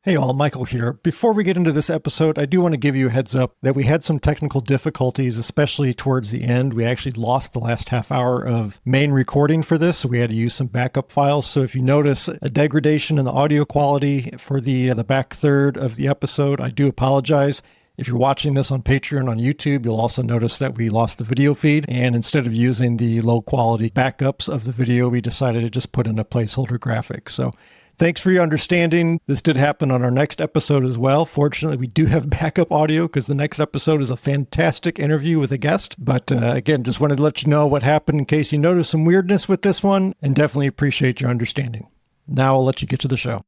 Hey all, Michael here. Before we get into this episode, I do want to give you a heads up that we had some technical difficulties, especially towards the end. We actually lost the last half hour of main recording for this, so we had to use some backup files. So if you notice a degradation in the audio quality for the back third of the episode, I do apologize. If you're watching this on Patreon on YouTube, you'll also notice that we lost the video feed. And instead of using the low quality backups of the video, we decided to just put in a placeholder graphic. So thanks for your understanding. This did happen on our next episode as well. Fortunately, we do have backup audio because the next episode is a fantastic interview with a guest. But again, just wanted to let you know what happened in case you noticed some weirdness with this one, and definitely appreciate your understanding. Now I'll let you get to the show.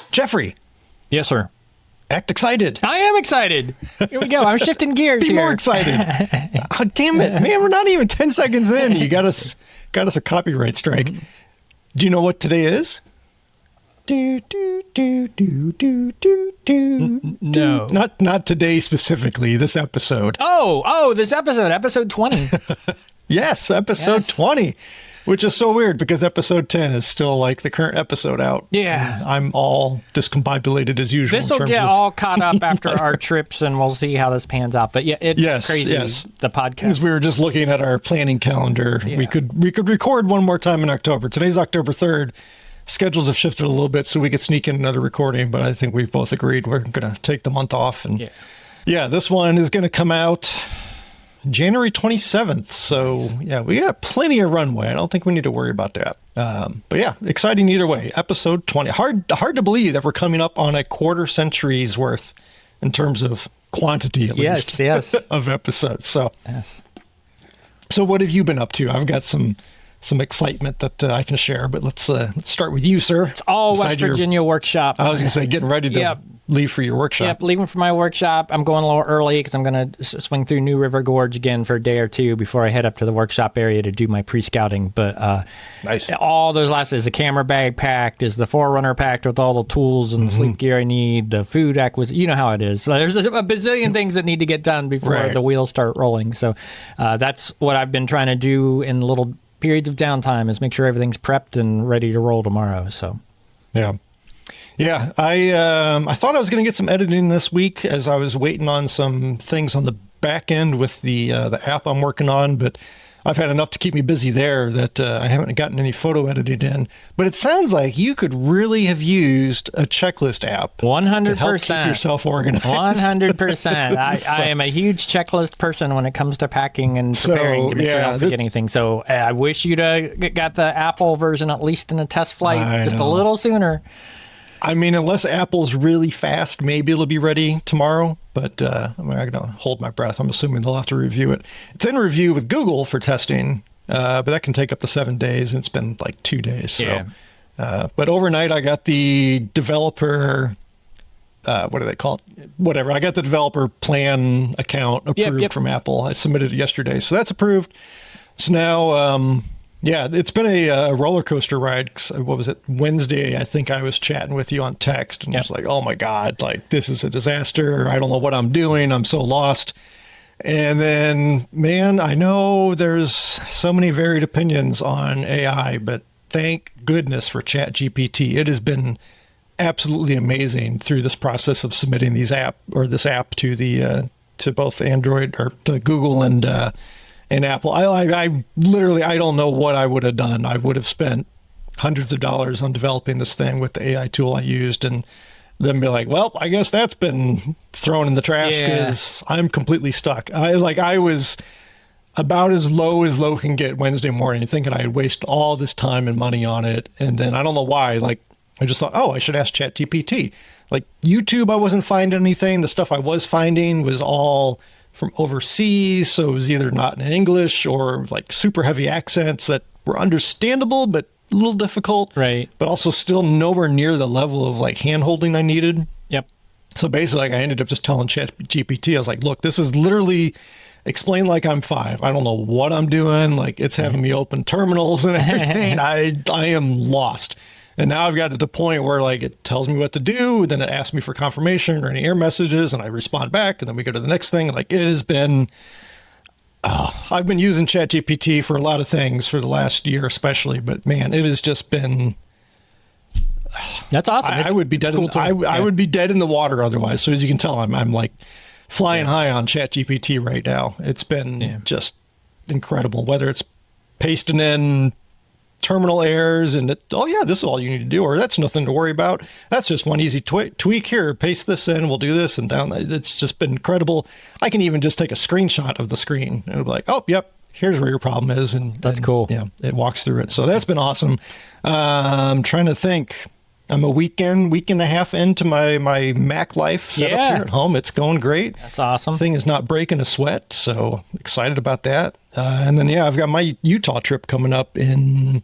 Jeffrey. Yes, sir. Act excited. I am excited. Here we go. I'm shifting gears Be here. more excited. Oh, damn it, man. We're not even 10 seconds in. You got us a copyright strike. Do you know what today is? Do, do, do, do, do, do, do. No. Not today specifically, this episode. Oh, this episode 20. Yes, episode 20. Which is so weird because episode 10 is still like the current episode out. Yeah. I'm all discombobulated as usual. This will get all caught up after our trips, and we'll see how this pans out. But yeah, it's crazy, the podcast. Because we were just looking at our planning calendar. Yeah. We could record one more time in October. Today's October 3rd. Schedules have shifted a little bit so we could sneak in another recording, but I think we've both agreed we're going to take the month off. And yeah, this one is going to come out January 27th. So yeah, we got plenty of runway. I don't think we need to worry about that. But yeah, exciting either way. Episode 20. Hard to believe that we're coming up on a quarter century's worth in terms of quantity, at least. Yes. Of episodes. So what have you been up to? I've got some excitement that I can share, but let's start with you, sir. It's all West Virginia workshop. I was going to say, getting ready to leave for your workshop. Yep, leaving for my workshop. I'm going a little early because I'm going to swing through New River Gorge again for a day or two before I head up to the workshop area to do my pre-scouting. But nice. All those last is the camera bag packed, is the Forerunner packed with all the tools and the sleep gear I need, the food acquisition. You know how it is. So there's a bazillion things that need to get done before the wheels start rolling. So that's what I've been trying to do in little periods of downtime, is make sure everything's prepped and ready to roll tomorrow. So yeah, I thought I was going to get some editing this week as I was waiting on some things on the back end with the app I'm working on, but I've had enough to keep me busy there that I haven't gotten any photo editing in. But it sounds like you could really have used a checklist app 100% to help keep yourself organized. 100%. I am a huge checklist person when it comes to packing and preparing to make sure I don't forget anything. So I wish you'd got the Apple version at least in a test flight just a little sooner. I mean, unless Apple's really fast, maybe it'll be ready tomorrow. But I'm not going to hold my breath. I'm assuming they'll have to review it. It's in review with Google for testing, but that can take up to 7 days, and it's been like 2 days. So, but overnight, I got the developer, what do they call it? Whatever. I got the developer plan account approved from Apple. I submitted it yesterday, so that's approved. So now, it's been a roller coaster ride. What was it? Wednesday, I think I was chatting with you on text and I was like, oh my God, like this is a disaster. I don't know what I'm doing. I'm so lost. And then, man, I know there's so many varied opinions on AI, but thank goodness for ChatGPT. It has been absolutely amazing through this process of submitting this app to the to both Android or to Google and Apple. I literally, I don't know what I would have done. I would have spent hundreds of dollars on developing this thing with the AI tool I used, and then be like, well, I guess that's been thrown in the trash because I'm completely stuck. I was about as low can get Wednesday morning, thinking I'd waste all this time and money on it. And then I don't know why, I just thought, I should ask ChatGPT. Like YouTube, I wasn't finding anything. The stuff I was finding was all from overseas, so it was either not in English or like super heavy accents that were understandable but a little difficult, right? But also still nowhere near the level of like hand holding I needed. Yep. So basically, I ended up just telling ChatGPT, I was like, look, this is literally explain like I'm 5. I don't know what I'm doing. Like, it's having me open terminals and everything. I am lost. And now I've got to the point where, like, it tells me what to do, then it asks me for confirmation or any error messages, and I respond back, and then we go to the next thing. Like, it has been, I've been using ChatGPT for a lot of things for the last year especially, but man, it has just been... That's awesome. I would be dead. I would be dead in the water otherwise. So as you can tell, I'm like flying high on ChatGPT right now. It's been just incredible. Whether it's pasting in terminal errors and this is all you need to do, or that's nothing to worry about. That's just one easy tweak here. Paste this in. We'll do this and down. It's just been incredible. I can even just take a screenshot of the screen and it'll be like, oh, yep. Here's where your problem is. And that's cool. Yeah, it walks through it. So that's been awesome. I'm trying to think. I'm a week and a half into my Mac life set up here at home. It's going great. That's awesome. Thing is not breaking a sweat, so excited about that. And then, I've got my Utah trip coming up in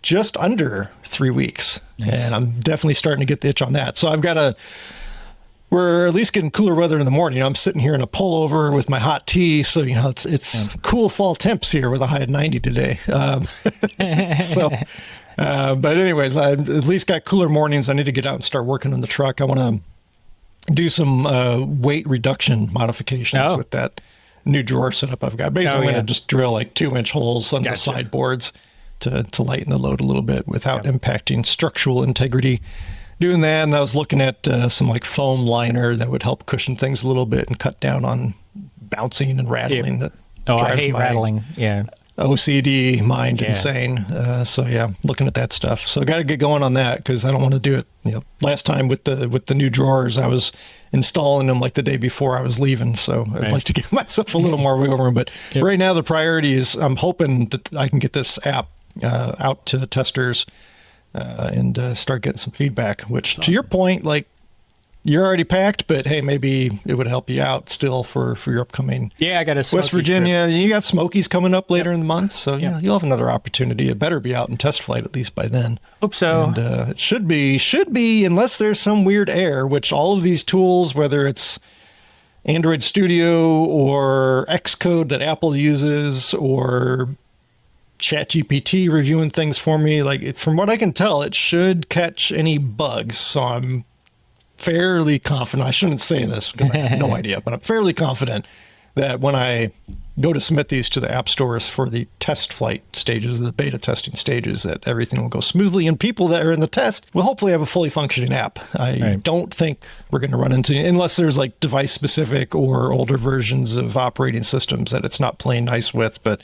just under 3 weeks. Nice. And I'm definitely starting to get the itch on that. So we're at least getting cooler weather in the morning. I'm sitting here in a pullover with my hot tea. So, it's cool fall temps here with a high of 90 today. But anyways, I at least got cooler mornings. I need to get out and start working on the truck. I want to do some weight reduction modifications with that new drawer setup I've got. Basically, I'm going to just drill like 2-inch holes on the sideboards to lighten the load a little bit without impacting structural integrity. Doing that, and I was looking at some like foam liner that would help cushion things a little bit and cut down on bouncing and rattling. That I hate rattling. Yeah. OCD mind insane. Looking at that stuff. So I got to get going on that because I don't want to do it. Last time with the new drawers, I was installing them like the day before I was leaving. So I'd like to give myself a little more wiggle room. But right now the priority is I'm hoping that I can get this app out to testers and start getting some feedback. Which to your point, like, you're already packed, but hey, maybe it would help you out still for your upcoming. Yeah, I got a West Virginia. Trip. You got Smokies coming up later in the month, so you'll have another opportunity. It better be out in test flight at least by then. Hope so. And it should be unless there's some weird error, which all of these tools, whether it's Android Studio or Xcode that Apple uses or ChatGPT reviewing things for me, like from what I can tell, it should catch any bugs. So I'm fairly confident. I shouldn't say this because I have no idea, but I'm fairly confident that when I go to submit these to the app stores for the test flight stages, the beta testing stages, that everything will go smoothly and people that are in the test will hopefully have a fully functioning app. I don't think we're going to run into, unless there's like device specific or older versions of operating systems that it's not playing nice with, but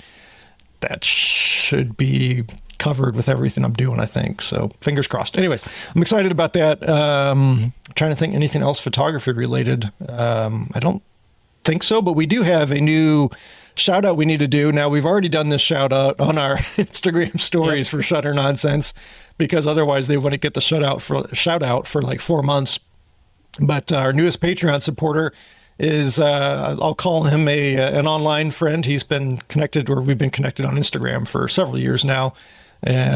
that should be covered with everything I'm doing, I think. So fingers crossed. Anyways, I'm excited about that. Trying to think anything else photography related. I don't think so, but we do have a new shout out we need to do. Now, we've already done this shout out on our Instagram stories for Shutter Nonsense, because otherwise they wouldn't get the shout out for like 4 months. But our newest Patreon supporter is, I'll call him an online friend. He's been connected, or we've been connected on Instagram for several years now.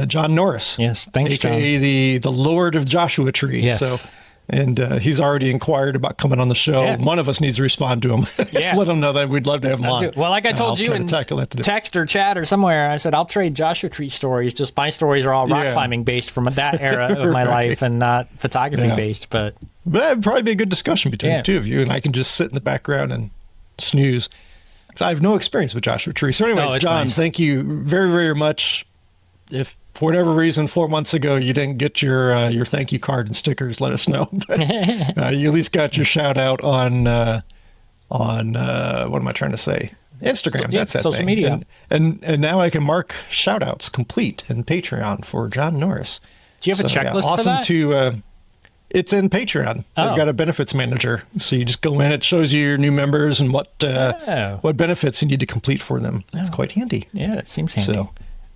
John Norris. Yes, thanks, AKA John. the Lord of Joshua Tree. Yes. So, and he's already inquired about coming on the show. Yeah. One of us needs to respond to him. Let him know that we'd love to have him on. Well, like I told you in text or chat or somewhere, I said, I'll trade Joshua Tree stories. Just my stories are all rock climbing based from that era of my life and not photography based. But it'd probably be a good discussion between the two of you, and I can just sit in the background and snooze. I have no experience with Joshua Tree. So anyways, John, thank you very, very much. If for whatever reason 4 months ago you didn't get your thank you card and stickers, let us know. But you at least got your shout out on what am I trying to say? Instagram. That's that social thing. Media. And now I can mark shout outs complete in Patreon for John Norris. Do you have a checklist for that? It's in Patreon. I've got a benefits manager. So you just go in, it shows you your new members and what benefits you need to complete for them. It's quite handy. Yeah, that seems handy. So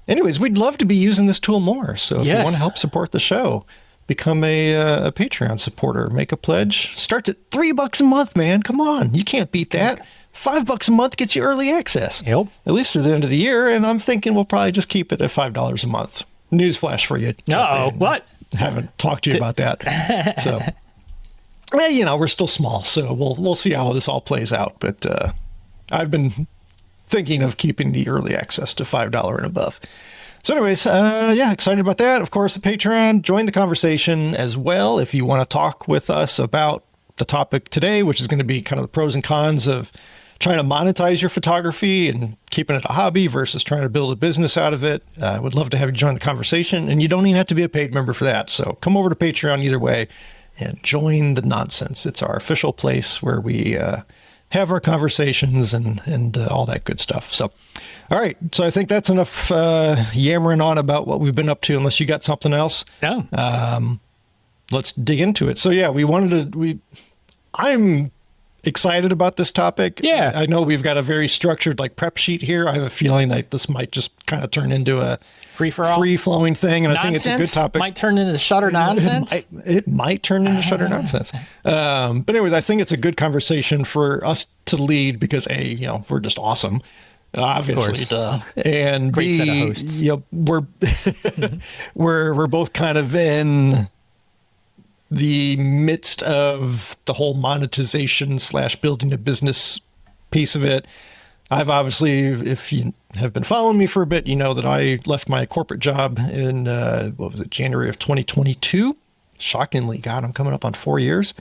anyways, we'd love to be using this tool more. So if you want to help support the show, become a Patreon supporter. Make a pledge. Starts at $3 a month, man. Come on. You can't beat that. $5 a month gets you early access. Yep. At least through the end of the year. And I'm thinking we'll probably just keep it at $5 a month. Newsflash for you. Uh-oh. What? Haven't talked to you about that. So, well, we're still small. So we'll see how this all plays out. But I've been thinking of keeping the early access to $5 and above. So anyways, excited about that. Of course, the Patreon, join the conversation as well if you want to talk with us about the topic today, which is going to be kind of the pros and cons of trying to monetize your photography and keeping it a hobby versus trying to build a business out of it. I would love to have you join the conversation, and you don't even have to be a paid member for that. So come over to Patreon either way and join the nonsense. It's our official place where we have our conversations and all that good stuff. So, all right. So I think that's enough yammering on about what we've been up to, unless you got something else. No. Let's dig into it. So yeah, I'm excited about this topic. Yeah. I know we've got a very structured prep sheet here. I have a feeling that this might just kind of turn into a free-flowing thing, and nonsense? I think it's a good topic. Might turn into Shutter nonsense. It might turn into Shutter nonsense. But anyways, I think it's a good conversation for us to lead because we're just awesome. Obviously, and great set of B, hosts. we're both kind of in the midst of the whole monetization / building a business piece of it. I've obviously, if you have been following me for a bit, you know that I left my corporate job in, January of 2022. Shockingly, God, I'm coming up on 4 years.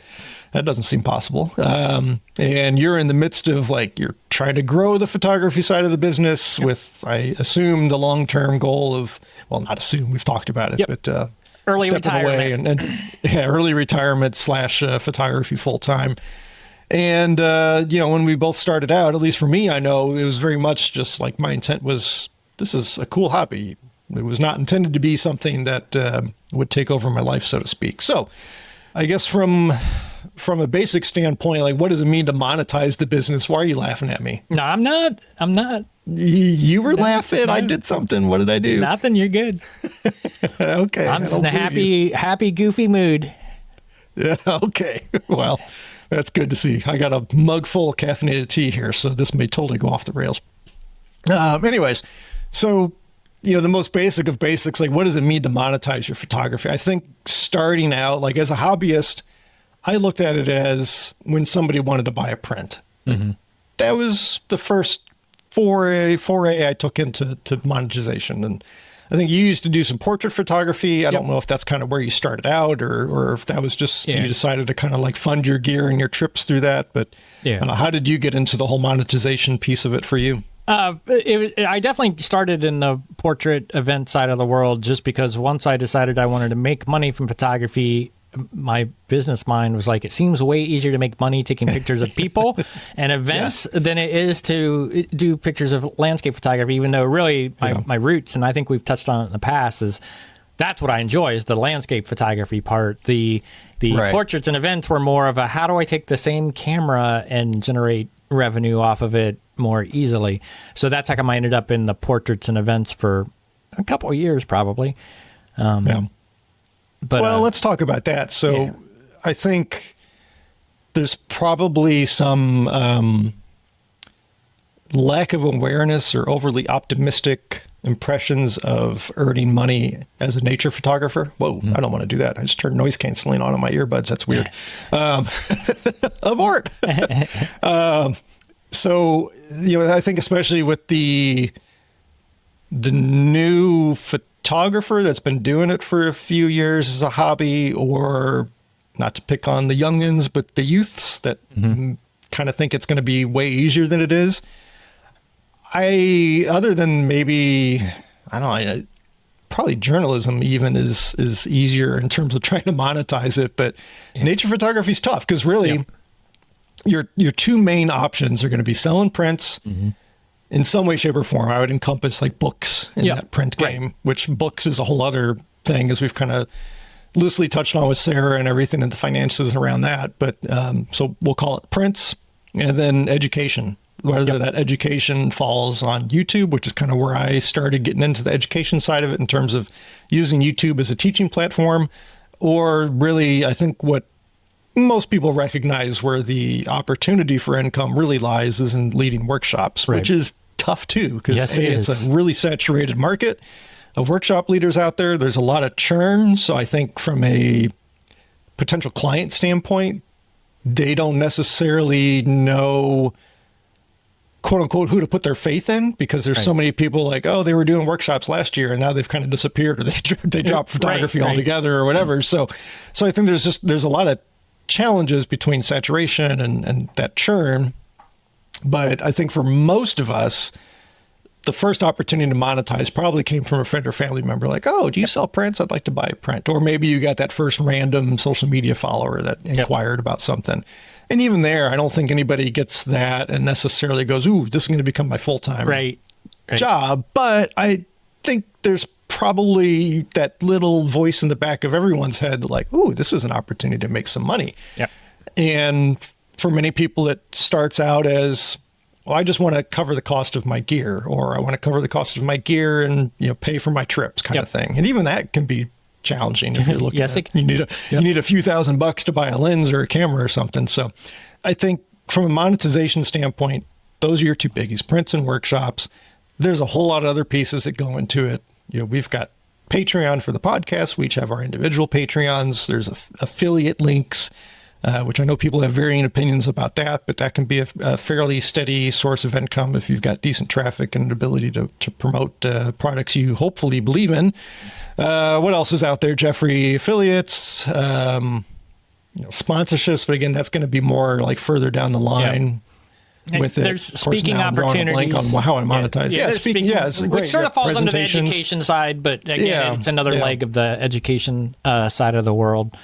That doesn't seem possible. And you're in the midst of you're trying to grow the photography side of the business with, I assume, the long-term goal of, well, not assume, we've talked about it, but early stepping retirement. away and early retirement / photography full time. And, when we both started out, at least for me, I know it was very much just my intent was, this is a cool hobby. It was not intended to be something that would take over my life, so to speak. So I guess from a basic standpoint, what does it mean to monetize the business? Why are you laughing at me? No, I'm not. You were laughing. I did something. What did I do? Nothing. You're good. Okay. I'm just in a happy, goofy mood. Yeah. Okay. Well, that's good to see. I got a mug full of caffeinated tea here, so this may totally go off the rails. Anyways, so, the most basic of basics, what does it mean to monetize your photography? I think starting out, as a hobbyist, I looked at it as when somebody wanted to buy a print. Mm-hmm. That was the first foray I took into monetization. And I think you used to do some portrait photography. I don't know if that's kind of where you started out or if that was just you decided to kind of fund your gear and your trips through that. But how did you get into the whole monetization piece of it for you? I definitely started in the portrait event side of the world just because once I decided I wanted to make money from photography, my business mind was it seems way easier to make money taking pictures of people and events than it is to do pictures of landscape photography, even though really my roots, and I think we've touched on it in the past, is that's what I enjoy is the landscape photography part. The portraits and events were more of a, how do I take the same camera and generate revenue off of it more easily? So that's how come I ended up in the portraits and events for a couple of years, probably. But, let's talk about that. So I think there's probably some lack of awareness or overly optimistic impressions of earning money as a nature photographer. Whoa, I don't want to do that. I just turned noise canceling on my earbuds. That's weird. Abort. So, I think especially with the new photographer that's been doing it for a few years as a hobby, or not to pick on the youngins, but the youths that kind of think it's going to be way easier than it is. Other than maybe, I don't know, probably journalism even is easier in terms of trying to monetize it, but nature photography is tough because really your two main options are going to be selling prints in some way, shape, or form. I would encompass books in that print game, which books is a whole other thing, as we've kind of loosely touched on with Sarah and everything and the finances around that. But so we'll call it prints, and then education. Whether that education falls on YouTube, which is kind of where I started getting into the education side of it in terms of using YouTube as a teaching platform, or really, I think what most people recognize where the opportunity for income really lies is in leading workshops, which is tough too, because it's a really saturated market of workshop leaders out there. There's a lot of churn. So I think from a potential client standpoint, they don't necessarily know quote unquote who to put their faith in, because there's so many people like, oh, they were doing workshops last year and now they've kind of disappeared, or they dropped photography altogether or whatever. So I think there's a lot of challenges between saturation and that churn. But I think for most of us, the first opportunity to monetize probably came from a friend or family member, like, oh, do you sell prints? I'd like to buy a print. Or maybe you got that first random social media follower that inquired about something. And even there, I don't think anybody gets that and necessarily goes, ooh, this is going to become my full-time job. But I think there's probably that little voice in the back of everyone's head, like, ooh, this is an opportunity to make some money. Yep. And for many people, it starts out as, well, I just want to cover the cost of my gear, or I want to cover the cost of my gear and, pay for my trips kind of thing. And even that can be challenging if you're looking at, you need a few $1,000s to buy a lens or a camera or something. So I think from a monetization standpoint, those are your two biggies, prints and workshops. There's a whole lot of other pieces that go into it. We've got Patreon for the podcast. We each have our individual Patreons. There's affiliate links, which I know people have varying opinions about that, but that can be a fairly steady source of income if you've got decent traffic and an ability to promote products you hopefully believe in. What else is out there, Jeffrey? Affiliates, sponsorships, but again, that's going to be more like further down the line. With there's speaking opportunities on how I monetize. Which sort of falls under the education side, but again, it's another leg of the education side of the world.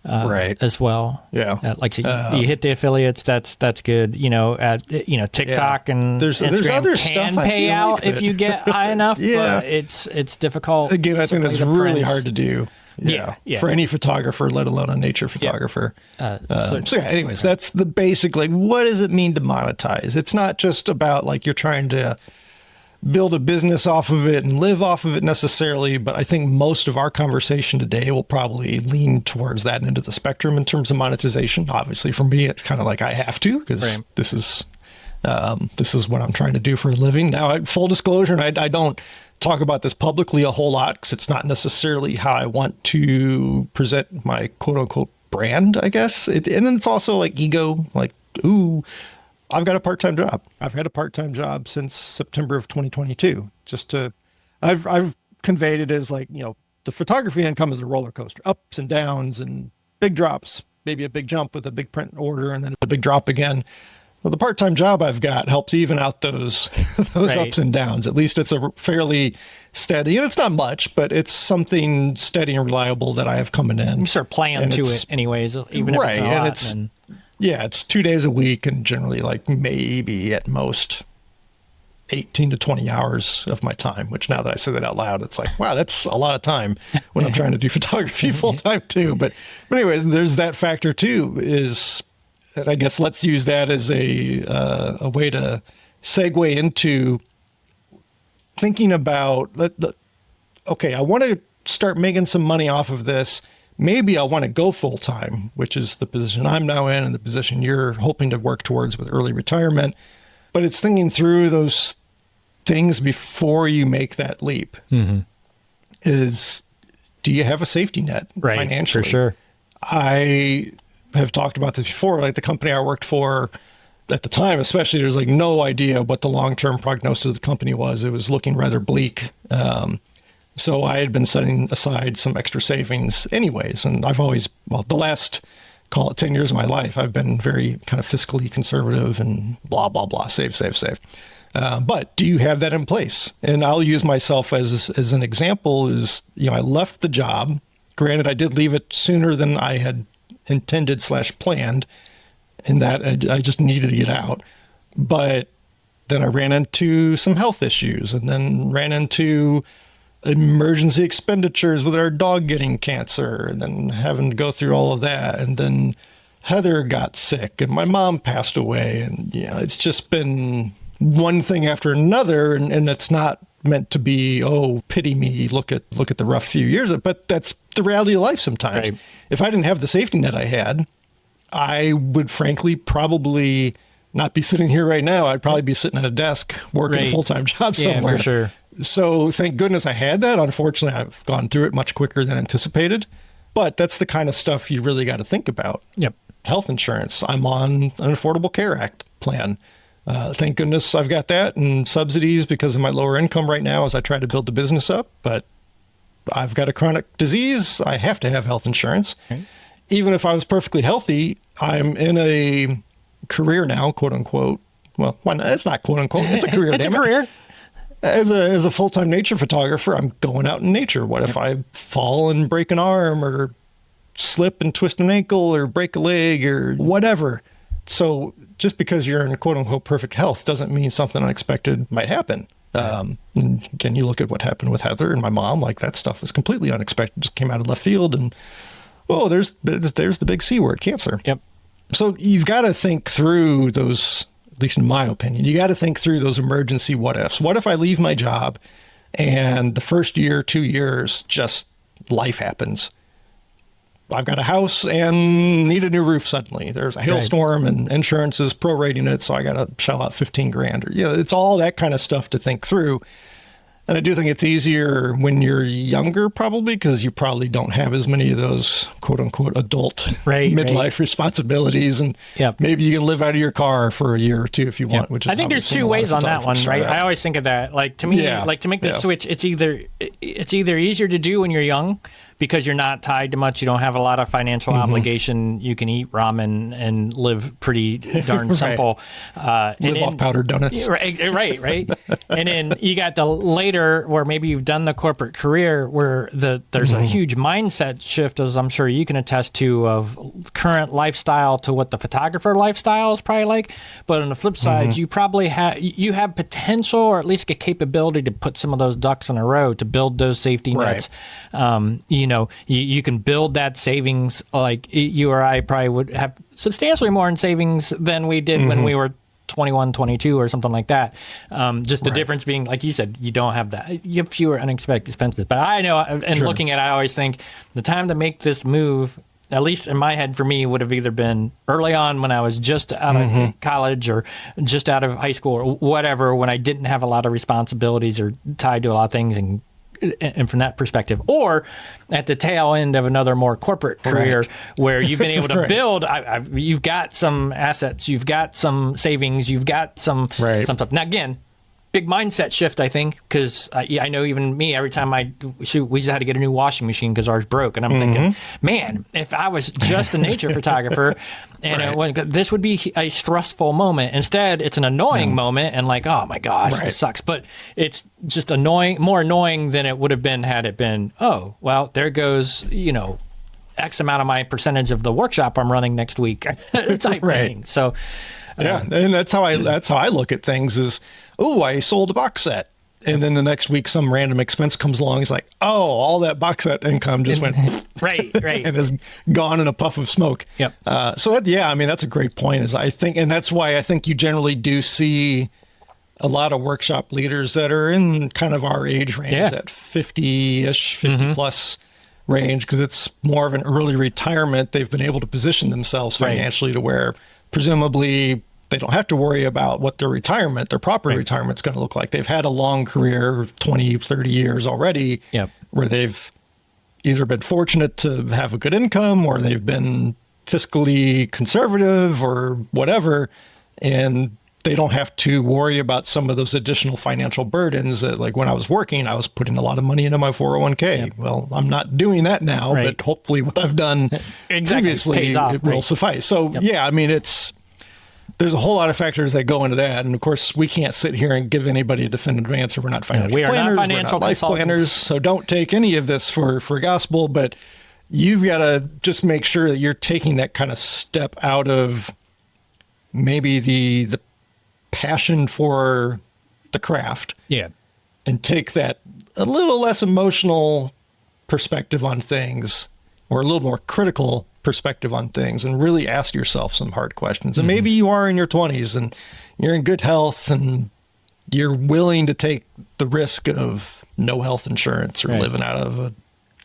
As well. Like you hit the affiliates, that's good. TikTok and there's Instagram other can stuff pay out if you get high enough. But it's difficult. Again, I think that's really hard to do. For any photographer, let alone a nature photographer. Anyways, that's the basic, like, what does it mean to monetize? It's not just about like you're trying to build a business off of it and live off of it necessarily, but I think most of our conversation today will probably lean towards that end of the spectrum in terms of monetization. Obviously, for me, it's kind of like I have to, because this is what I'm trying to do for a living. Now, full disclosure, and I don't talk about this publicly a whole lot because it's not necessarily how I want to present my quote-unquote brand, I guess. And then it's also like ego, like, ooh, I've got a part-time job. I've had a part-time job since September of 2022. I've conveyed it as like, the photography income is a roller coaster, ups and downs and big drops, maybe a big jump with a big print order and then a big drop again. Well, the part-time job I've got helps even out those ups and downs. At least it's a fairly steady, and it's not much, but it's something steady and reliable that I have coming in. You sort of plan to it anyways, even if it's a lot. It's 2 days a week and generally like maybe at most 18 to 20 hours of my time, which now that I say that out loud, it's like, wow, that's a lot of time when I'm trying to do photography full time too. But anyways, there's that factor too, is that I guess let's use that as a way to segue into thinking about, okay, I want to start making some money off of this. Maybe I want to go full time, which is the position I'm now in and the position you're hoping to work towards with early retirement. But it's thinking through those things before you make that leap. Is, do you have a safety net financially? For sure. I have talked about this before. Like the company I worked for at the time, especially, there's like no idea what the long-term prognosis of the company was. It was looking rather bleak. So I had been setting aside some extra savings anyways. And I've always, the last, call it 10 years of my life, I've been very kind of fiscally conservative and blah, blah, blah, save. But do you have that in place? And I'll use myself as an example is, I left the job. Granted, I did leave it sooner than I had intended / planned, in that I just needed to get out. But then I ran into some health issues and then ran into emergency expenditures with our dog getting cancer and then having to go through all of that. And then Heather got sick and my mom passed away. And, it's just been one thing after another. And it's not meant to be, oh, pity me, look at the rough few years. But that's the reality of life sometimes. Right. If I didn't have the safety net I had, I would frankly probably not be sitting here right now. I'd probably be sitting at a desk working a full-time job somewhere. Yeah, for sure. So thank goodness I had that. Unfortunately, I've gone through it much quicker than anticipated. But that's the kind of stuff you really got to think about. Yep. Health insurance. I'm on an Affordable Care Act plan. Thank goodness I've got that and subsidies because of my lower income right now as I try to build the business up. But I've got a chronic disease. I have to have health insurance. Okay. Even if I was perfectly healthy, I'm in a career now, quote unquote. Well, it's not quote unquote. It's a career. It's a career. As a full-time nature photographer, I'm going out in nature. What if I fall and break an arm or slip and twist an ankle or break a leg or whatever? So just because you're in quote unquote perfect health doesn't mean something unexpected might happen. And can you look at what happened with Heather and my mom? Like that stuff was completely unexpected, just came out of left field and there's the big C word, cancer. Yep. So you've got to think through those, at least in my opinion, you got to think through those emergency what ifs. What if I leave my job and the first year, 2 years, just life happens? I've got a house and need a new roof suddenly. There's a hailstorm and insurance is prorating it, so I got to shell out $15,000. Or, it's all that kind of stuff to think through. And I do think it's easier when you're younger, probably, because you probably don't have as many of those quote unquote adult midlife responsibilities. And maybe you can live out of your car for a year or two if you want, which is I think there's two ways on that one, right? I always think of that. Like to me, like to make the switch, it's either easier to do when you're young because you're not tied to much. You don't have a lot of financial obligation. You can eat ramen and live pretty darn simple. Live off powdered donuts. Right. And then you got the later where maybe you've done the corporate career where there's a huge mindset shift, as I'm sure you can attest to, of current lifestyle to what the photographer lifestyle is probably like. But on the flip side, you probably have potential or at least a capability to put some of those ducks in a row to build those safety nets. You can build that savings. Like you or I probably would have substantially more in savings than we did when we were 21, 22 or something like that. Just the difference being, like you said, you don't have that. You have fewer unexpected expenses. But I know, and looking at it, I always think the time to make this move, at least in my head for me, would have either been early on when I was just out of college or just out of high school or whatever, when I didn't have a lot of responsibilities or tied to a lot of things and from that perspective, or at the tail end of another more corporate career where you've been able to build, you've got some assets, you've got some savings, you've got some stuff. Now, again, big mindset shift, I think, because I know even me, every time we just had to get a new washing machine because ours broke. And I'm thinking, man, if I was just a nature photographer, and this would be a stressful moment. Instead, it's an annoying moment and like, oh my gosh, this sucks. But it's just more annoying than it would have been had it been, oh, well, there goes, X amount of my percentage of the workshop I'm running next week type thing. So and that's how I look at things is, oh, I sold a box set. And then the next week, some random expense comes along. It's like, oh, all that box set income just went right, and is gone in a puff of smoke. Yep. So that's a great point. Is I think, and that's why I think you generally do see a lot of workshop leaders that are in kind of our age range, that 50-ish, 50 plus range, because it's more of an early retirement. They've been able to position themselves financially to where presumably they don't have to worry about what their proper retirement's going to look like. They've had a long career, 20, 30 years already, where they've either been fortunate to have a good income or they've been fiscally conservative or whatever, and they don't have to worry about some of those additional financial burdens that, like when I was working, I was putting a lot of money into my 401k. Well, I'm not doing that now, but hopefully what I've done previously it will suffice. So there's a whole lot of factors that go into that. And of course, we can't sit here and give anybody a definitive answer. We're not financial planners. We are not financial life planners. So don't take any of this for gospel, but you've got to just make sure that you're taking that kind of step out of maybe the passion for the craft. And take that a little less emotional perspective on things, or a little more critical perspective on things, and really ask yourself some hard questions. And maybe you are in your 20s and you're in good health and you're willing to take the risk of no health insurance or living out of a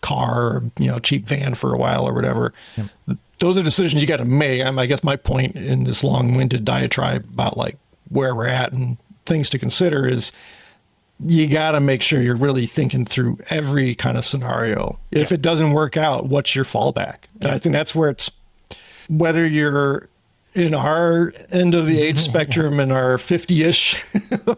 car or cheap van for a while or whatever. Those are decisions you got to make. I guess my point in this long-winded diatribe about like where we're at and things to consider is you got to make sure you're really thinking through every kind of scenario. If it doesn't work out, what's your fallback? And I think that's where it's, whether you're in our end of the age spectrum, in our 50-ish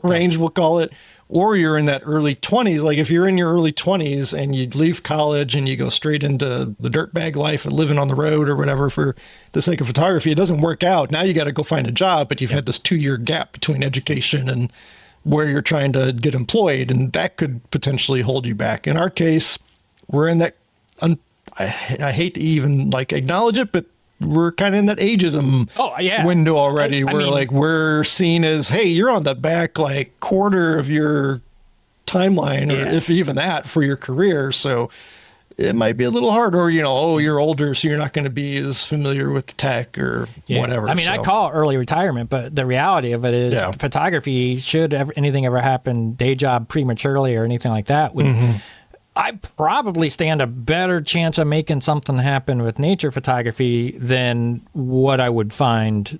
range, we'll call it, or you're in that early 20s. Like if you're in your early 20s and you leave college and you go straight into the dirtbag life and living on the road or whatever for the sake of photography, it doesn't work out. Now you got to go find a job, but you've had this 2-year gap between education and where you're trying to get employed, and that could potentially hold you back. In our case, we're in that, I hate to even like acknowledge it, but we're kind of in that ageism window already. We're seen as, hey, you're on the back like quarter of your timeline, or if even that, for your career. So it might be a little hard, or, you're older, so you're not going to be as familiar with the tech or whatever. I mean, I call it early retirement, but the reality of it is photography, should anything ever happen, day job prematurely or anything like that, would I probably stand a better chance of making something happen with nature photography than what I would find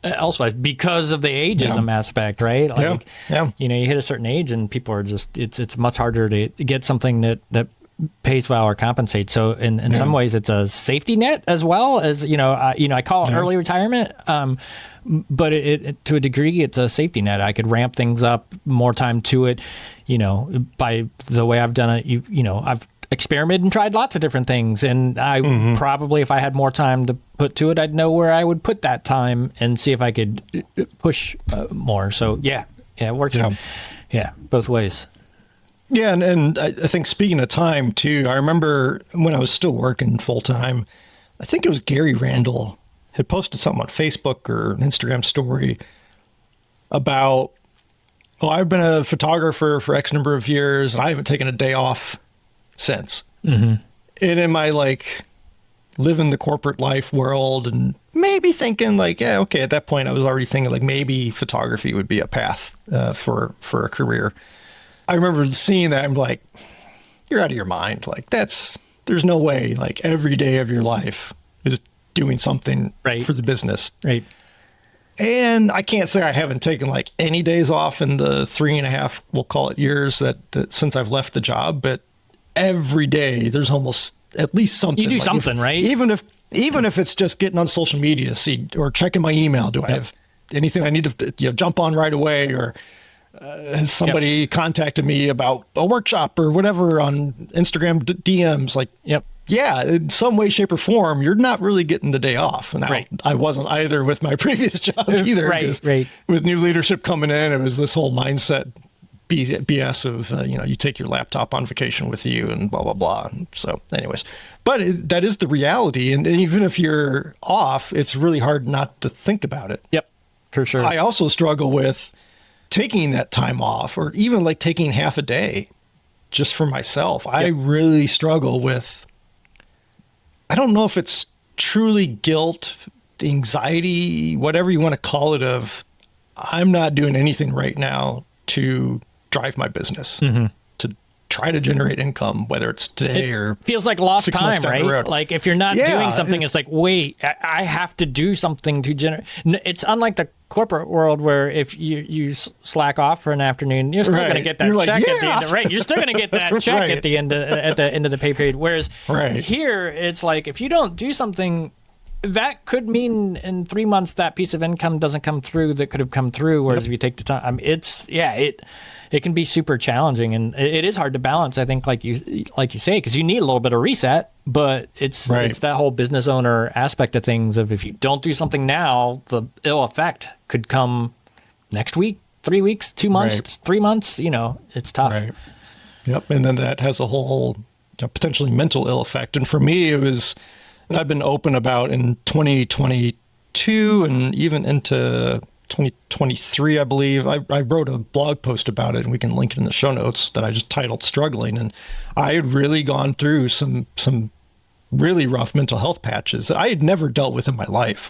elsewise because of the ageism aspect, right? Like, you hit a certain age and people are just, it's much harder to get something that pays well or compensates. So in some ways it's a safety net as well as, I call it early retirement. But it to a degree, it's a safety net. I could ramp things up, more time to it, by the way I've done it. I've experimented and tried lots of different things. And I probably, if I had more time to put to it, I'd know where I would put that time and see if I could push more. So it works. Both ways. Yeah, and I think speaking of time, too, I remember when I was still working full-time, I think it was Gary Randall had posted something on Facebook or an Instagram story about, I've been a photographer for X number of years, and I haven't taken a day off since. And in my, living the corporate life world and maybe thinking at that point I was already thinking maybe photography would be a path for a career. I remember seeing that. I'm like, you're out of your mind. There's no way, every day of your life is doing something for the business. Right. And I can't say I haven't taken any days off in the 3.5, we'll call it, years that since I've left the job, but every day there's almost at least something. You do something, right? Even if it's just getting on social media, see, or checking my email. Do I have anything I need to jump on right away, or has somebody contacted me about a workshop or whatever on Instagram DMs? In some way, shape, or form, you're not really getting the day off. And I wasn't either with my previous job either. With new leadership coming in, it was this whole mindset BS of, you take your laptop on vacation with you and blah, blah, blah. So anyways, but that is the reality. And even if you're off, it's really hard not to think about it. Yep, for sure. I also struggle with taking that time off, or even taking half a day just for myself. I really struggle with, I don't know if it's truly guilt, anxiety, whatever you want to call it, of I'm not doing anything right now to drive my business, to try to generate income, whether it's today or feels like lost time, right? If you're not doing something, it's wait, I have to do something to generate. It's unlike the corporate world where if you slack off for an afternoon, you're still going to get that check at the end of, you're still going to get that check at the end of the pay period. Whereas here, it's if you don't do something, that could mean in 3 months that piece of income doesn't come through that could have come through. Whereas if you take the time, it can be super challenging, and it is hard to balance. I think, like you say, because you need a little bit of reset, but it's that whole business owner aspect of things. Of if you don't do something now, the ill effect could come next week, 3 weeks, 2 months, 3 months. It's tough. Right. Yep, and then that has a whole potentially mental ill effect. And for me, it was. And I've been open about in 2022 and even into 2023, I believe. I wrote a blog post about it, and we can link it in the show notes, that I just titled Struggling. And I had really gone through some really rough mental health patches that I had never dealt with in my life.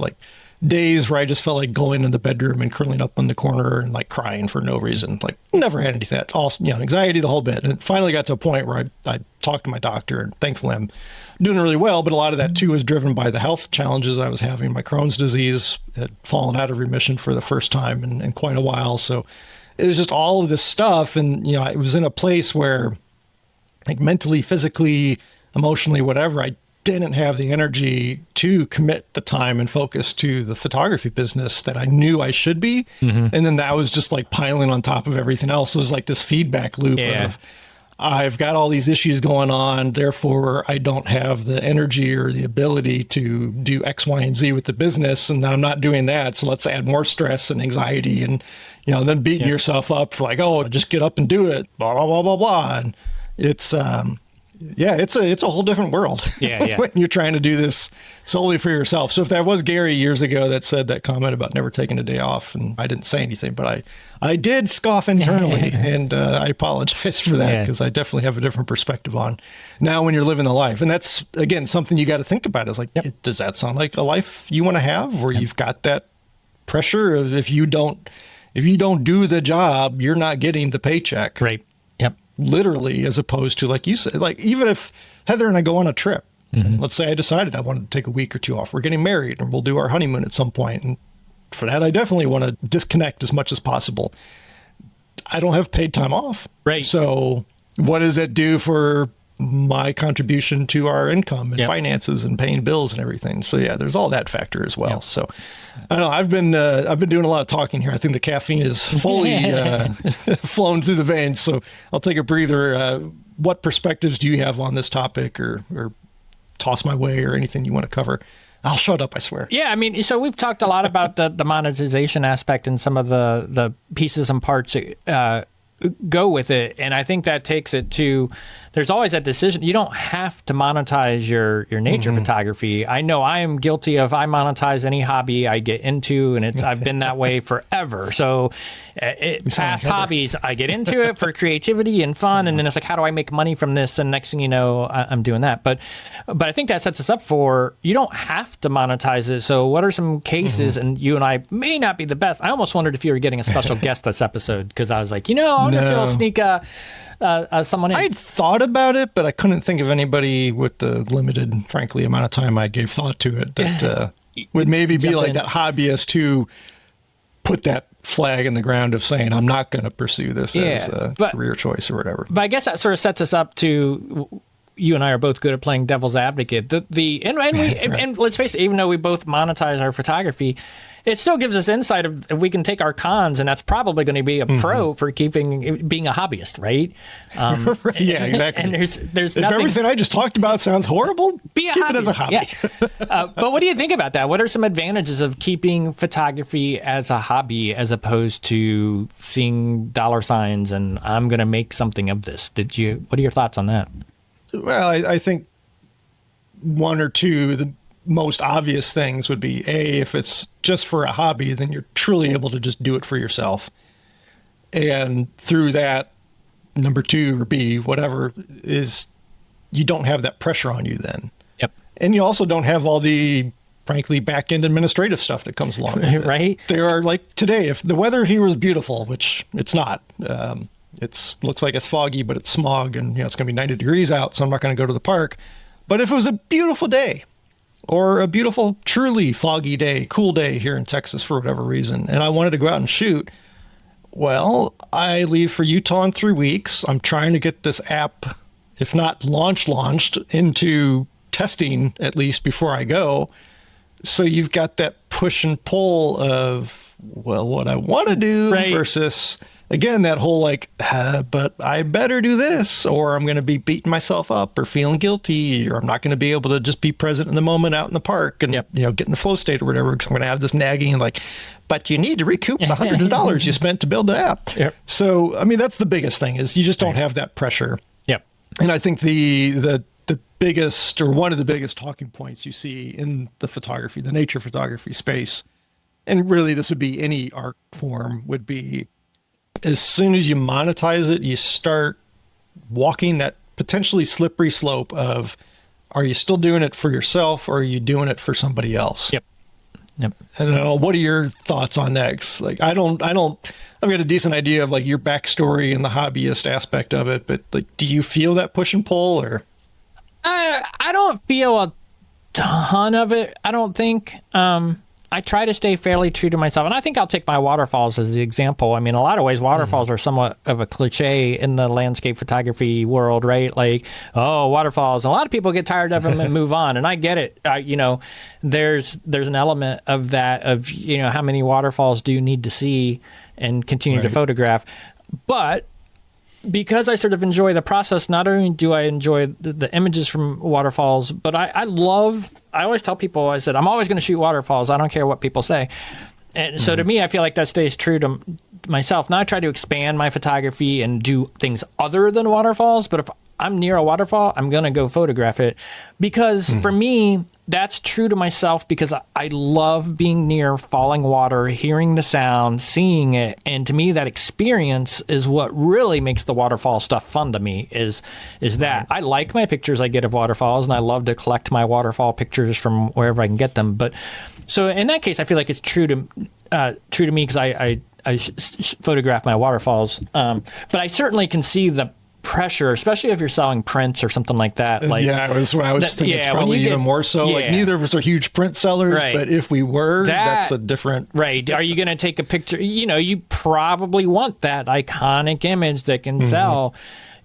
Days where I just felt like going in the bedroom and curling up in the corner and crying for no reason. Never had anything, all anxiety, the whole bit. And it finally got to a point where I talked to my doctor, and thankfully I'm doing really well. But a lot of that too was driven by the health challenges I was having. My Crohn's disease had fallen out of remission for the first time in quite a while. So it was just all of this stuff. And, I was in a place where mentally, physically, emotionally, whatever, I didn't have the energy to commit the time and focus to the photography business that I knew I should be. And then that was just like piling on top of everything else. It was like this feedback loop of, I've got all these issues going on, therefore I don't have the energy or the ability to do X, Y, and Z with the business. And I'm not doing that. So let's add more stress and anxiety and, then beating yourself up for like, oh, just get up and do it, blah, blah, blah, blah, blah. And it's, it's a whole different world when you're trying to do this solely for yourself. So if that was Gary years ago that said that comment about never taking a day off, and I didn't say anything, but I did scoff internally, and I apologize for that because I definitely have a different perspective on now when you're living the life. And that's, again, something you got to think about is like, does that sound like a life you want to have where you've got that pressure of if you don't do the job, you're not getting the paycheck. Right. Yep. Literally, as opposed to, like you said, like even if Heather and I go on a trip, let's say I decided I wanted to take a week or two off, we're getting married and we'll do our honeymoon at some point. And for that, I definitely want to disconnect as much as possible. I don't have paid time off. Right. So what does it do for my contribution to our income and finances and paying bills and everything? So there's all that factor as well. So I don't know. I've been doing a lot of talking here. I think the caffeine is fully flown through the veins. So I'll take a breather. What perspectives do you have on this topic, or toss my way, or anything you want to cover? I'll shut up, I swear. Yeah, I mean, so we've talked a lot about the monetization aspect and some of the pieces and parts go with it. And I think that takes it to, there's always that decision. You don't have to monetize your nature photography. I know I am guilty of, I monetize any hobby I get into, and I've been that way forever. So past hobbies, I get into it for creativity and fun. And then it's like, how do I make money from this? And next thing you know, I'm doing that. But I think that sets us up for, you don't have to monetize it. So what are some cases, and you and I may not be the best. I almost wondered if you were getting a special guest this episode, because I was like, I wonder if you'll sneak someone in. I'd thought about it, but I couldn't think of anybody with the limited, frankly, amount of time I gave thought to it that would maybe be like that hobbyist who put that flag in the ground of saying, I'm not going to pursue this as a career choice or whatever. But I guess that sort of sets us up to, you and I are both good at playing devil's advocate. And let's face it, even though we both monetize our photography, it still gives us insight of if we can take our cons, and that's probably going to be a pro for being a hobbyist, right? Yeah, exactly. And there's if nothing. Everything I just talked about sounds horrible, keep it as a hobby. Yeah. But what do you think about that? What are some advantages of keeping photography as a hobby as opposed to seeing dollar signs and I'm going to make something of this? What are your thoughts on that? Well, I think one or two, the most obvious things would be, A, if it's just for a hobby, then you're truly able to just do it for yourself. And through that, number two, or B, whatever, is you don't have that pressure on you then. Yep. And you also don't have all the, frankly, back-end administrative stuff that comes along with it. Right. There are, like today, if the weather here was beautiful, which it's not, looks like it's foggy, but it's smog, and it's going to be 90 degrees out, so I'm not going to go to the park. But if it was a beautiful day, or a beautiful, truly foggy day, cool day here in Texas for whatever reason, and I wanted to go out and shoot, I leave for Utah in 3 weeks. I'm trying to get this app, if not launched into testing at least before I go. So you've got that push and pull of, what I want to do versus, again, that whole but I better do this, or I'm going to be beating myself up or feeling guilty, or I'm not going to be able to just be present in the moment out in the park and, get in the flow state or whatever, because I'm going to have this nagging but you need to recoup the hundreds of dollars you spent to build the app. Yep. So, I mean, that's the biggest thing, is you just don't have that pressure. Yep. And I think the biggest, or one of the biggest talking points you see in the nature photography space, and really this would be any art form, would be, as soon as you monetize it, you start walking that potentially slippery slope of, are you still doing it for yourself, or are you doing it for somebody else? Yep. I don't know. What are your thoughts on that? 'Cause, I've got a decent idea of your backstory and the hobbyist aspect of it, but do you feel that push and pull, or? I don't feel a ton of it, I don't think. I try to stay fairly true to myself. And I think I'll take my waterfalls as the example. I mean, a lot of ways, waterfalls are somewhat of a cliche in the landscape photography world, right? Like, oh, waterfalls. A lot of people get tired of them and move on. And I get it. There's an element of that of, how many waterfalls do you need to see and continue to photograph? But because I sort of enjoy the process, not only do I enjoy the images from waterfalls, but I always tell people, I said, I'm always going to shoot waterfalls. I don't care what people say. And so to me, I feel like that stays true to myself. Now I try to expand my photography and do things other than waterfalls. But if I'm near a waterfall, I'm going to go photograph it because for me, that's true to myself because I love being near falling water, hearing the sound, seeing it. And to me, that experience is what really makes the waterfall stuff fun to me is that I like my pictures I get of waterfalls and I love to collect my waterfall pictures from wherever I can get them. But so in that case, I feel like it's true to me because I photograph my waterfalls. But I certainly can see the pressure, especially if you're selling prints or something like that. Like, I was thinking it's probably even more so. Like neither of us are huge print sellers, but if we were, that's a different. Right. Are you going to take a picture? You probably want that iconic image that can sell.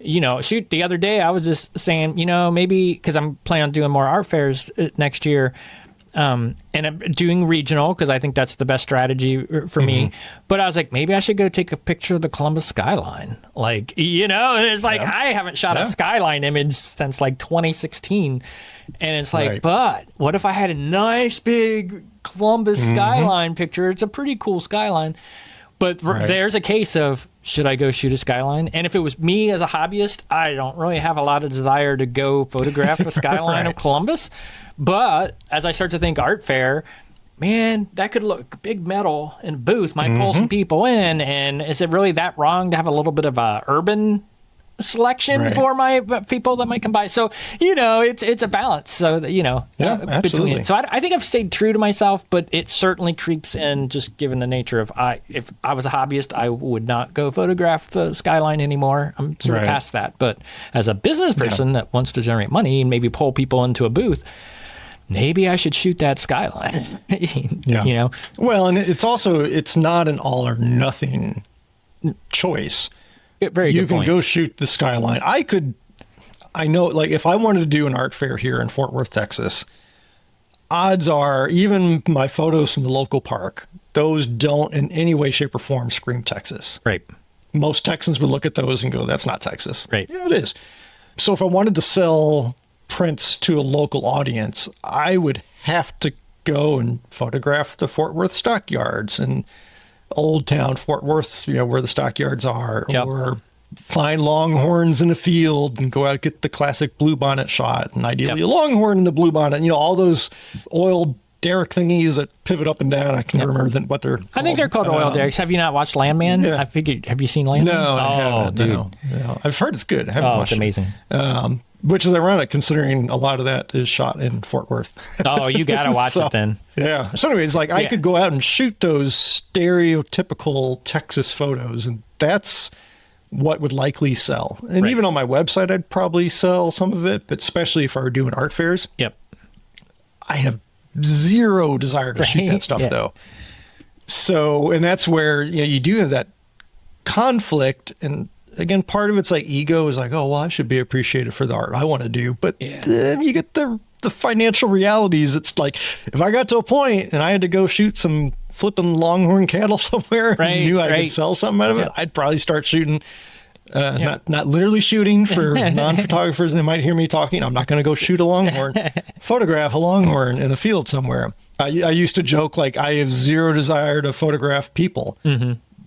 Shoot, the other day I was just saying, maybe because I'm planning on doing more art fairs next year. And I'm doing regional because I think that's the best strategy for me. But I was like, maybe I should go take a picture of the Columbus skyline. Like, and it's like, I haven't shot a skyline image since like 2016. And it's like, but what if I had a nice big Columbus skyline picture? It's a pretty cool skyline. But there's a case of, should I go shoot a skyline? And if it was me as a hobbyist, I don't really have a lot of desire to go photograph a skyline of Columbus. But as I start to think art fair, man, that could look big metal in a booth, might pull some people in. And is it really that wrong to have a little bit of a urban selection for my people that might come by? So, it's a balance. So, between it. So I think I've stayed true to myself, but it certainly creeps in just given the nature of if I was a hobbyist, I would not go photograph the skyline anymore. I'm sort of past that. But as a business person that wants to generate money and maybe pull people into a booth, maybe I should shoot that skyline. Well, and it's not an all or nothing choice. Very you good can point. go shoot the skyline. I know, like if I wanted to do an art fair here in Fort Worth, Texas, odds are even my photos from the local park, those don't in any way, shape or form scream Texas. Right. Most Texans would look at those and go, that's not Texas. Right. Yeah, it is. So if I wanted to sell prints to a local audience, I would have to go and photograph the Fort Worth stockyards and Old Town Fort Worth, where the stockyards are, or find longhorns in a field and go out and get the classic bluebonnet shot, and ideally a longhorn in the bluebonnet. All those oil derrick thingies that pivot up and down. I can't remember what they're called. I think they're called oil derricks. Have you not watched Landman? Yeah. I figured. Have you seen Landman? No, I haven't. Dude. No. I've heard it's good. I haven't watched it's amazing. Which is ironic considering a lot of that is shot in Fort Worth. Oh, you got to watch it then. Yeah. So anyways, I could go out and shoot those stereotypical Texas photos, and that's what would likely sell. And even on my website, I'd probably sell some of it, but especially if I were doing art fairs. Yep. I have zero desire to shoot that stuff though. So, and that's where, you do have that conflict. And again, part of it's like ego is like, oh, well, I should be appreciated for the art I want to do. But then you get the financial realities. It's like, if I got to a point and I had to go shoot some flipping longhorn cattle somewhere and knew I could sell something out of it, I'd probably start shooting. Not literally shooting for non-photographers. They might hear me talking. I'm not going to go shoot a longhorn, photograph a longhorn in a field somewhere. I used to joke, like, I have zero desire to photograph people.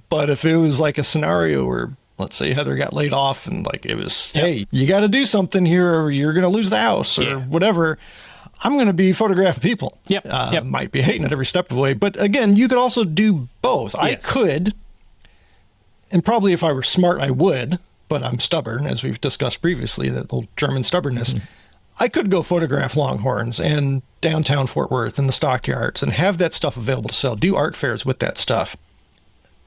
But if it was like a scenario where, let's say Heather got laid off and like it was, hey, you got to do something here or you're going to lose the house or whatever, I'm going to be photographing people. Might be hating it every step of the way. But again, you could also do both. I could. And probably if I were smart, I would, but I'm stubborn, as we've discussed previously, that old German stubbornness. I could go photograph longhorns and downtown Fort Worth and the stockyards and have that stuff available to sell, do art fairs with that stuff.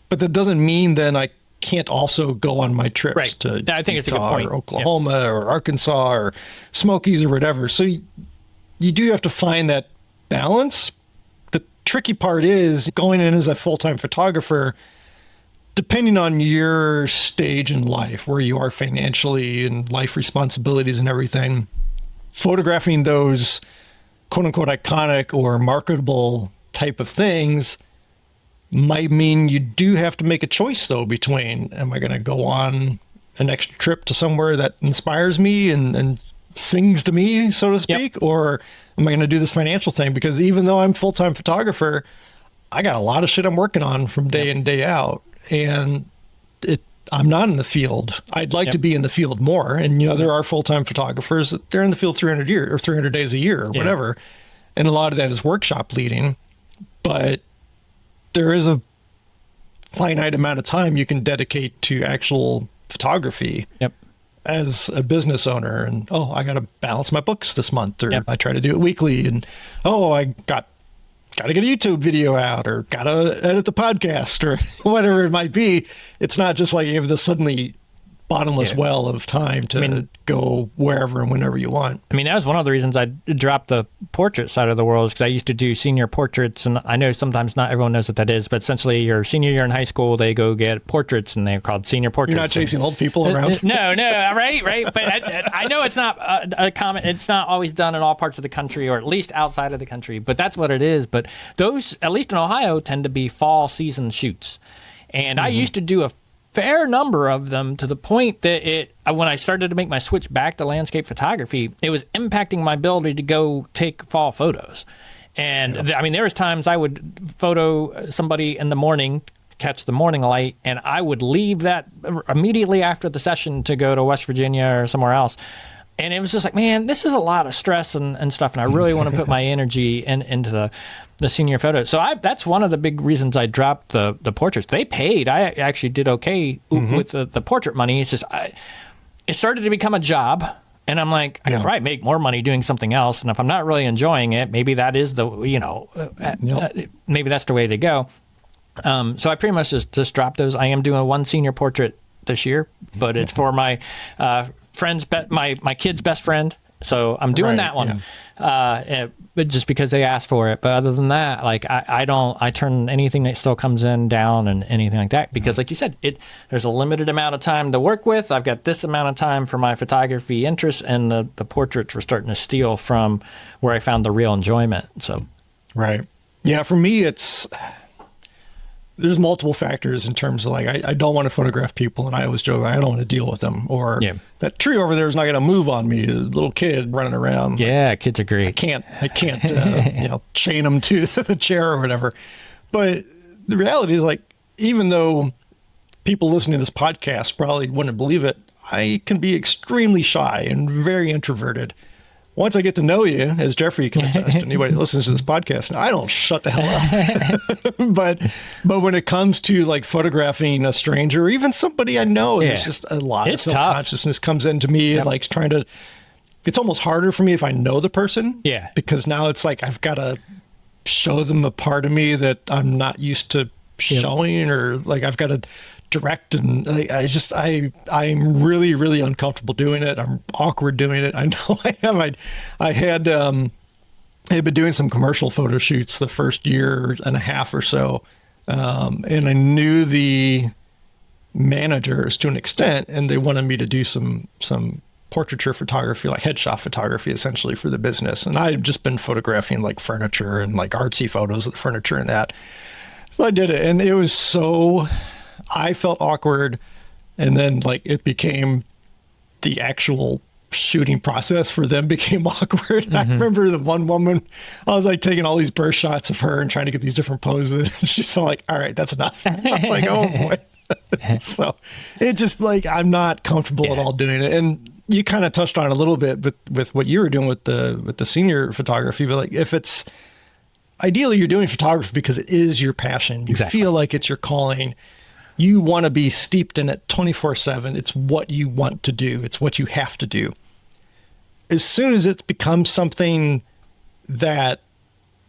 But that doesn't mean then I can't also go on my trips to I think it's a good Utah point. or Oklahoma or Arkansas or Smokies or whatever. So you do have to find that balance. The tricky part is going in as a full-time photographer, depending on your stage in life, where you are financially and life responsibilities and everything, photographing those quote unquote iconic or marketable type of things might mean you do have to make a choice though between, am I going to go on an extra trip to somewhere that inspires me and sings to me, so to speak, or am I going to do this financial thing? Because even though I'm full-time photographer, I got a lot of shit I'm working on from day in, day out. And I'm not in the field. I'd like to be in the field more. And, there are full-time photographers that they're in the field 300 days a year or whatever. And a lot of that is workshop leading, but there is a finite amount of time you can dedicate to actual photography as a business owner. And, I got to balance my books this month, or I try to do it weekly. And, I got to get a YouTube video out, or got to edit the podcast, or whatever it might be. It's not just like you have this suddenly bottomless well of time to go wherever and whenever you want. I mean, that was one of the reasons I dropped the portrait side of the world, because I used to do senior portraits, and I know sometimes not everyone knows what that is, but essentially your senior year in high school, they go get portraits, and they're called senior portraits. You're not chasing old people around? No, right. But I know it's not a common, it's not always done in all parts of the country, or at least outside of the country, but that's what it is. But those, at least in Ohio, tend to be fall season shoots. And I used to do a fair number of them, to the point that when I started to make my switch back to landscape photography, it was impacting my ability to go take fall photos. And there was times I would photo somebody in the morning, catch the morning light, and I would leave that immediately after the session to go to West Virginia or somewhere else. And it was just like, man, this is a lot of stress and stuff, and I really want to put my energy into the senior photos. So that's one of the big reasons I dropped the portraits. They paid. I actually did okay with the portrait money. It's just it started to become a job, and I'm like, I could probably make more money doing something else. And if I'm not really enjoying it, maybe that is maybe that's the way to go. So I pretty much just dropped those. I am doing one senior portrait this year, but it's for my my kid's best friend. So I'm doing that one, but just because they asked for it. But other than that, like I turn anything that still comes in down, and anything like that, because like you said, there's a limited amount of time to work with. I've got this amount of time for my photography interests, and the portraits were starting to steal from where I found the real enjoyment. So, right. Yeah. For me, there's multiple factors in terms of, like, I don't want to photograph people, and I always joke, I don't want to deal with them, or that tree over there is not going to move on me, a little kid running around. Yeah, kids are great. I can't chain them to the chair or whatever. But the reality is, like, even though people listening to this podcast probably wouldn't believe it, I can be extremely shy and very introverted. Once I get to know you, as Jeffrey can attest, anybody that listens to this podcast, I don't shut the hell up. but when it comes to, like, photographing a stranger, or even somebody I know, there's just a lot of self-consciousness comes into me, and, like, it's almost harder for me if I know the person. Yeah. Because now it's like I've got to show them a part of me that I'm not used to showing, or, like, I've got to direct, and, like, I'm really, really uncomfortable doing it. I'm awkward doing it. I know I am. I had been doing some commercial photo shoots the first year and a half or so, and I knew the managers to an extent, and they wanted me to do some portraiture photography, like headshot photography, essentially, for the business. And I've just been photographing, like, furniture and, like, artsy photos of the furniture and that. So I did it, and it was I felt awkward, and then, like, it became the actual shooting process for them became awkward. I remember the one woman, I was, like, taking all these burst shots of her and trying to get these different poses. She felt like, all right, that's enough. I was like, oh boy. So it just, like, I'm not comfortable at all doing it. And you kind of touched on it a little bit with what you were doing with the senior photography, but, like, if it's ideally you're doing photography because it is your passion, you feel like it's your calling. You want to be steeped in it 24/7. It's what you want to do. It's what you have to do. As soon as it becomes something that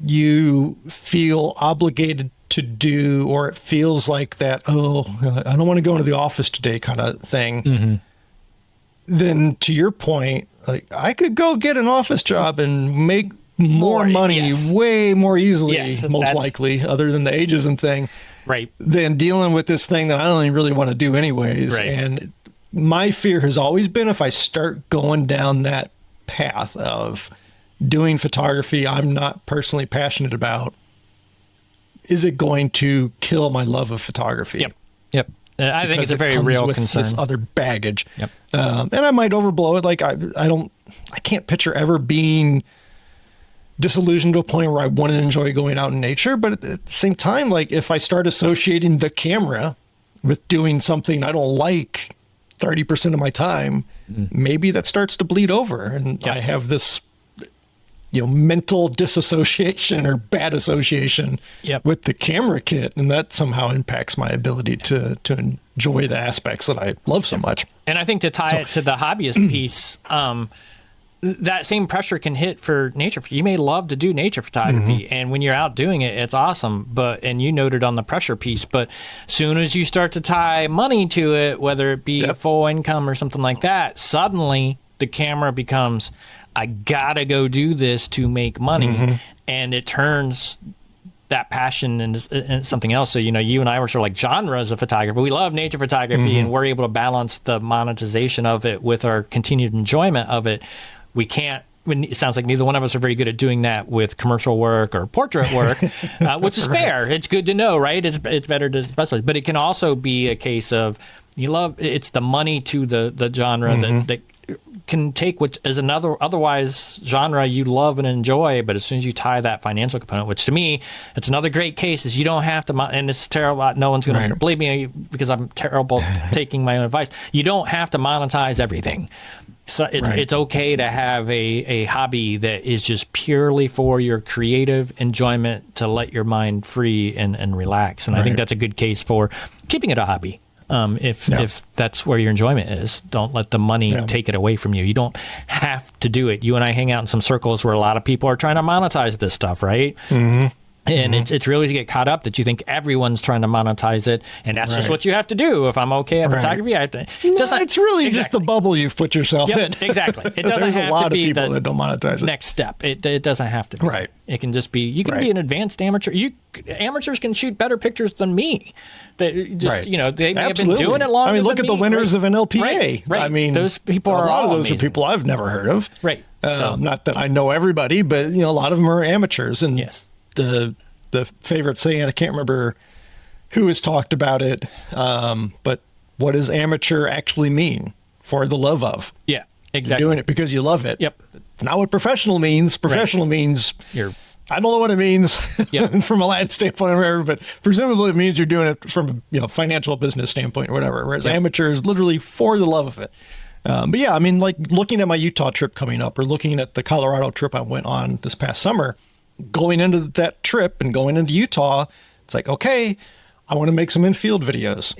you feel obligated to do, or it feels like that, I don't want to go into the office today kind of thing, then, to your point, like, I could go get an office job and make more money yes. way more easily, Yes, most likely, other than the ageism thing, right, than dealing with this thing that I don't even really want to do anyways. Right. And my fear has always been if I start going down that path of doing photography I'm not personally passionate about, is it going to kill my love of photography? Yep. I think it's a very real with concern. This other baggage. Yep. And I might overblow it. Like I can't picture ever being disillusioned to a point where I want to enjoy going out in nature. But at the same time, like if I start associating the camera with doing something I don't like 30% of my time, maybe that starts to bleed over. And I have this, mental disassociation or bad association with the camera kit. And that somehow impacts my ability to enjoy the aspects that I love so much. And I think to tie it to the hobbyist piece, that same pressure can hit for nature. You may love to do nature photography, and when you're out doing it, it's awesome. And you noted on the pressure piece, but soon as you start to tie money to it, whether it be full income or something like that, suddenly the camera becomes, I gotta go do this to make money, and it turns that passion into something else. So, you and I were sort of like genres of photography. We love nature photography, and we're able to balance the monetization of it with our continued enjoyment of it. We can't, it sounds like neither one of us are very good at doing that with commercial work or portrait work, which is fair. It's good to know, right? It's better to specialize. But it can also be a case of it's the money to the genre that can take what is another otherwise genre you love and enjoy, but as soon as you tie that financial component, which to me, it's another great case, is you don't have to, and it's terrible, no one's going to believe me because I'm terrible taking my own advice. You don't have to monetize everything. So it's okay to have a hobby that is just purely for your creative enjoyment, to let your mind free and relax. And I think that's a good case for keeping it a hobby. If that's where your enjoyment is, don't let the money take it away from you. You don't have to do it. You and I hang out in some circles where a lot of people are trying to monetize this stuff, right? And it's really to get caught up that you think everyone's trying to monetize it, and that's just what you have to do. If I'm okay at photography, it's really just the bubble you've put yourself in. Exactly. It doesn't have a lot to of be people the that don't monetize it. next step. It doesn't have to be. Right. It can just be, you can be an advanced amateur. Amateurs can shoot better pictures than me. They just, they may have been doing it longer. I mean, look at the winners of an LPA. Right. I mean, those people are a lot all of those amazing. are people I've never heard of. Right. Not that I know everybody, but a lot of them are amateurs. And the favorite saying, I can't remember who has talked about it, but what does amateur actually mean? For the love of. Yeah, exactly. You're doing it because you love it. Yep. It's not what professional means. Professional means, I don't know what it means from a Latin standpoint or whatever, but presumably it means you're doing it from a financial business standpoint or whatever, whereas amateur is literally for the love of it. But yeah, I mean, like looking at my Utah trip coming up, or looking at the Colorado trip I went on this past summer, going into that trip and going into Utah, it's like, okay, I want to make some in-field videos.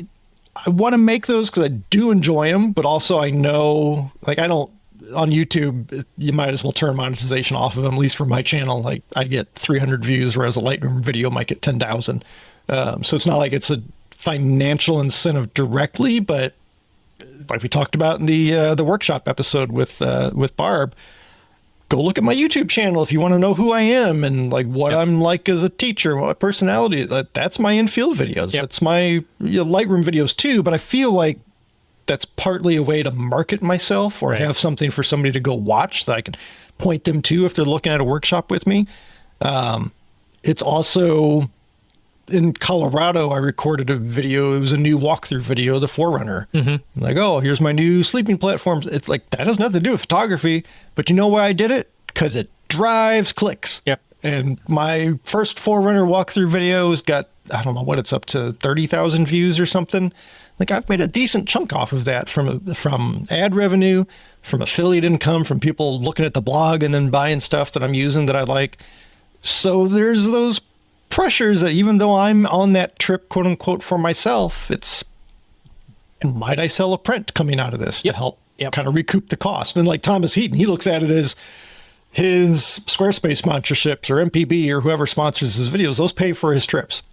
I want to make those because I do enjoy them, but also I know, like, I don't, on YouTube, you might as well turn monetization off of them, at least for my channel. Like, I get 300 views, whereas a Lightroom video might get 10,000. So it's not like it's a financial incentive directly, but like we talked about in the workshop episode with Barb, go look at my YouTube channel if you want to know who I am and like what I'm like as a teacher, what my personality. That's my in-field videos. That's my Lightroom videos too. But I feel like that's partly a way to market myself, or have something for somebody to go watch that I can point them to if they're looking at a workshop with me. It's also, in Colorado, I recorded a video. It was a new walkthrough video, the Forerunner. Like, oh, here's my new sleeping platform. It's like, that has nothing to do with photography, but you know why I did it? Because it drives clicks. And my first Forerunner walkthrough video has got, I don't know what it's up to, 30,000 views or something. Like, I've made a decent chunk off of that from ad revenue, from affiliate income, from people looking at the blog and then buying stuff that I'm using that I like. So there's those pressures that even though I'm on that trip, quote unquote, for myself, it's, might I sell a print coming out of this to help kind of recoup the cost? And like Thomas Heaton, he looks at it as his Squarespace sponsorships or MPB or whoever sponsors his videos, those pay for his trips.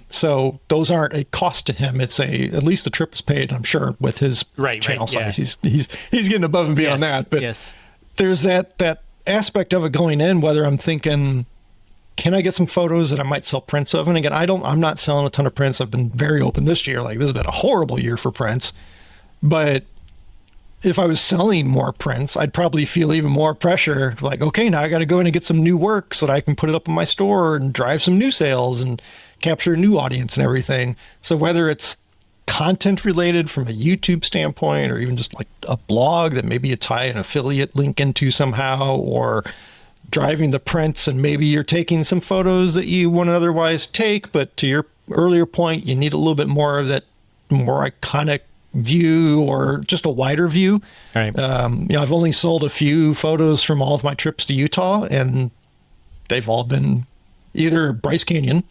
So those aren't a cost to him. It's at least the trip is paid, I'm sure, with his channel size. He's getting above and beyond that. But there's that aspect of it going in, whether I'm thinking, can I get some photos that I might sell prints of? And again, I'm not selling a ton of prints. I've been very open this year. Like, this has been a horrible year for prints. But if I was selling more prints, I'd probably feel even more pressure. Like, okay, now I got to go in and get some new work so that I can put it up in my store and drive some new sales and capture a new audience and everything. So whether it's content related from a YouTube standpoint, or even just like a blog that maybe you tie an affiliate link into somehow, or driving the prints and maybe you're taking some photos that you wouldn't otherwise take, but to your earlier point, you need a little bit more of that more iconic view or just a wider view. Right. I've only sold a few photos from all of my trips to Utah, and they've all been either Bryce Canyon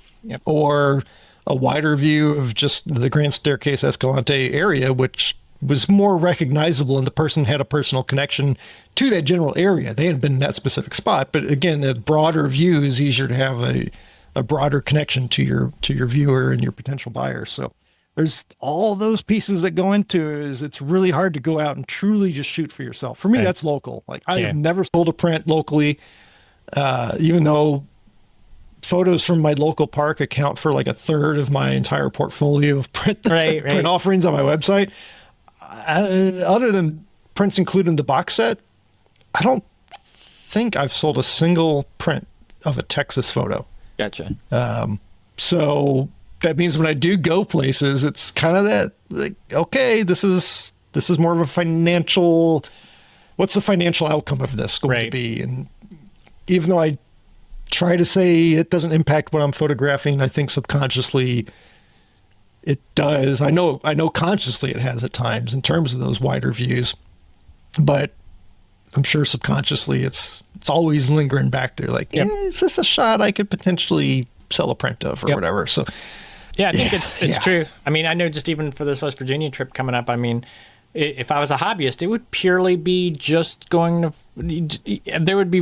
or a wider view of just the Grand Staircase Escalante area, which was more recognizable, and the person had a personal connection to that general area. They hadn't been in that specific spot, but again, the broader view is easier to have a broader connection to your viewer and your potential buyer. So there's all those pieces that go into it. It's really hard to go out and truly just shoot for yourself. For me, that's local. Like, I've never sold a print locally, even though photos from my local park account for like a third of my entire portfolio of print offerings on my website. Other than prints included in the box set, I don't think I've sold a single print of a Texas photo. Gotcha. So that means when I do go places, it's kind of that, like, okay, this is more of a financial, what's the financial outcome of this going to be? And even though I try to say it doesn't impact what I'm photographing, I think subconsciously it does. I know consciously it has at times in terms of those wider views, but I'm sure subconsciously it's always lingering back there. Like, is this a shot I could potentially sell a print of or whatever? So yeah, I think it's true. I mean, I know just even for this West Virginia trip coming up, I mean, if I was a hobbyist, it would purely be just going to, there would be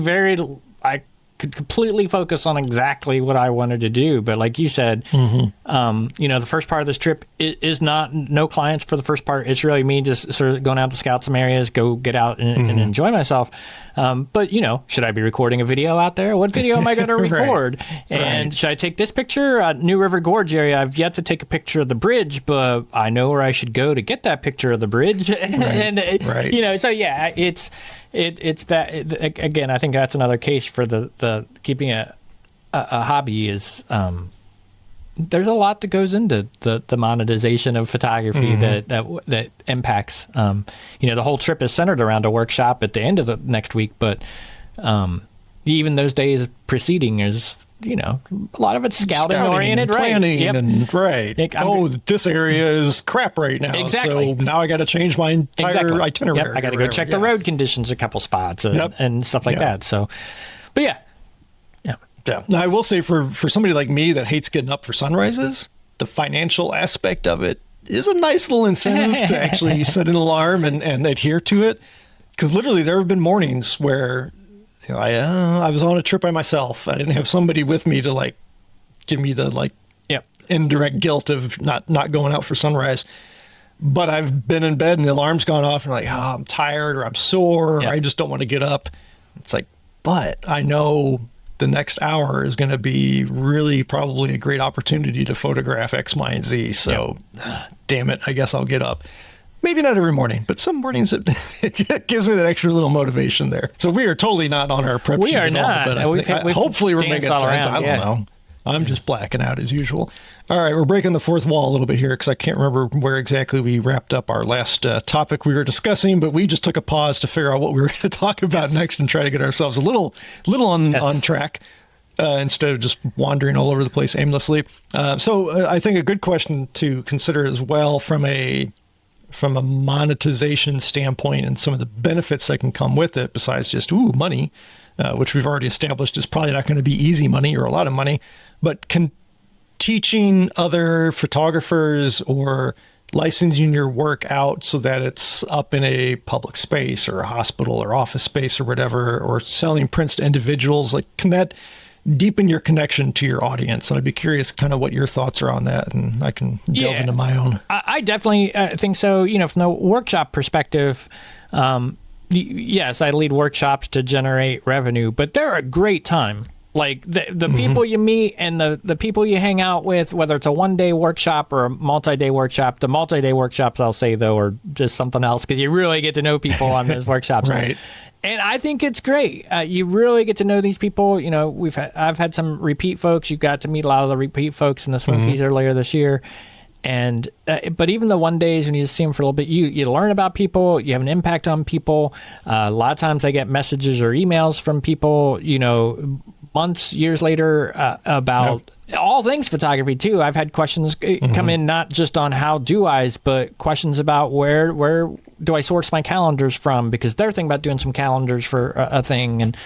I could completely focus on exactly what I wanted to do. But like you said, the first part of this trip is no clients for the first part. It's really me just sort of going out to scout some areas, go get out and enjoy myself. But, should I be recording a video out there? What video am I going to record? And should I take this picture? New River Gorge area, I've yet to take a picture of the bridge, but I know where I should go to get that picture of the bridge. So yeah, it's that, again, I think that's another case for the keeping a hobby is, there's a lot that goes into the monetization of photography that impacts, the whole trip is centered around a workshop at the end of the next week, but even those days preceding is, a lot of it's scouting oriented, and planning, and this area is crap right now. Exactly. So now I got to change my entire itinerary. Yep. I got to go check the road conditions a couple spots and stuff like that. So, but yeah. Now, I will say for somebody like me that hates getting up for sunrises, the financial aspect of it is a nice little incentive to actually set an alarm and adhere to it. Because literally there have been mornings where I was on a trip by myself. I didn't have somebody with me to give me the indirect guilt of not going out for sunrise. But I've been in bed and the alarm's gone off and I'm tired or I'm sore or I just don't want to get up. It's like, but I know the next hour is going to be really probably a great opportunity to photograph X, Y, and Z. So damn it, I guess I'll get up. Maybe not every morning, but some mornings it gives me that extra little motivation there. So we are totally not on our prep sheet at all. But hopefully we're making sense. I don't know. I'm just blacking out as usual. All right, we're breaking the fourth wall a little bit here because I can't remember where exactly we wrapped up our last topic we were discussing, but we just took a pause to figure out what we were going to talk about next and try to get ourselves a little on track instead of just wandering all over the place aimlessly. So I think a good question to consider as well from a monetization standpoint and some of the benefits that can come with it besides just money, which we've already established is probably not going to be easy money or a lot of money, but teaching other photographers or licensing your work out so that it's up in a public space or a hospital or office space or whatever, or selling prints to individuals, can that deepen your connection to your audience? And I'd be curious kind of what your thoughts are on that, and I can delve into my own. I definitely think so. From the workshop perspective, yes, I lead workshops to generate revenue, but they're a great time. Like the people you meet and the people you hang out with, whether it's a one-day workshop or a multi-day workshop. The multi-day workshops, I'll say, though, are just something else because you really get to know people on those workshops. Right. And I think it's great. You really get to know these people. You know, I've had some repeat folks. You got to meet a lot of the repeat folks in the Smokies earlier this year. And but even the one days when you just see them for a little bit, you learn about people. You have an impact on people. A lot of times I get messages or emails from people, you know, months, years later about all things photography too. I've had questions come in not just on how do I's, but questions about where do I source my calendars from, because they're thinking about doing some calendars for a thing. And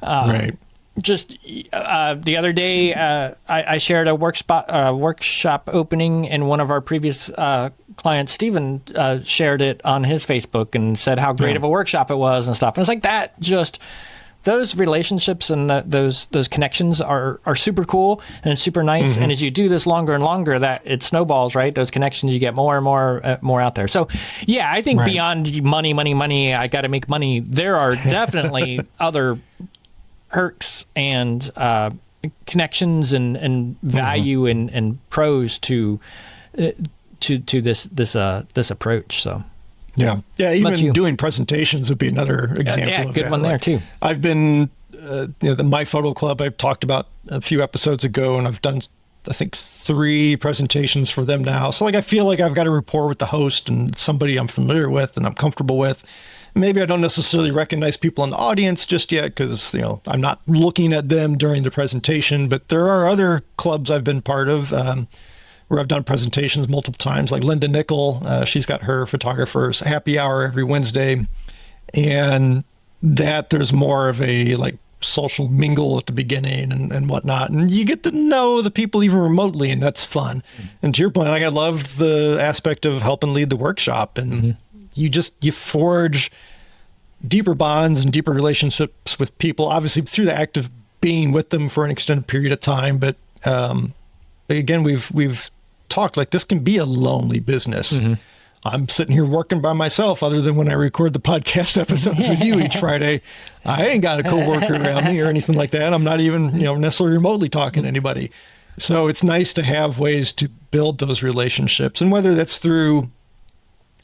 Right. just the other day, I shared a workshop opening, and one of our previous clients, Stephen, shared it on his Facebook and said how great of a workshop it was and stuff. And it's like that, just those relationships and those connections are super cool and it's super nice. And as you do this longer and longer, that it snowballs, right? Those connections, you get more and more out there. So yeah, I think beyond money, I got to make money. There are definitely other perks and connections and value and pros to this approach. So yeah, even doing presentations would be another example. Of good that. one there too. I've been the My Photo Club I've talked about a few episodes ago, and I've done I think 3 presentations for them now. So like I feel like I've got a rapport with the host and somebody I'm familiar with and I'm comfortable with. Maybe I don't necessarily recognize people in the audience just yet because, you know, I'm not looking at them during the presentation, but there are other clubs I've been part of where I've done presentations multiple times, like Linda Nickel. She's got her photographers happy hour every Wednesday. And that there's more of a like social mingle at the beginning and whatnot. And you get to know the people even remotely, and that's fun. And to your point, like I loved the aspect of helping lead the workshop, and you forge deeper bonds and deeper relationships with people, obviously through the act of being with them for an extended period of time. But again, we've talked like this can be a lonely business. I'm sitting here working by myself, other than when I record the podcast episodes with you each Friday. I ain't got a coworker around me or anything like that. I'm not even, necessarily remotely talking to anybody. So it's nice to have ways to build those relationships, and whether that's through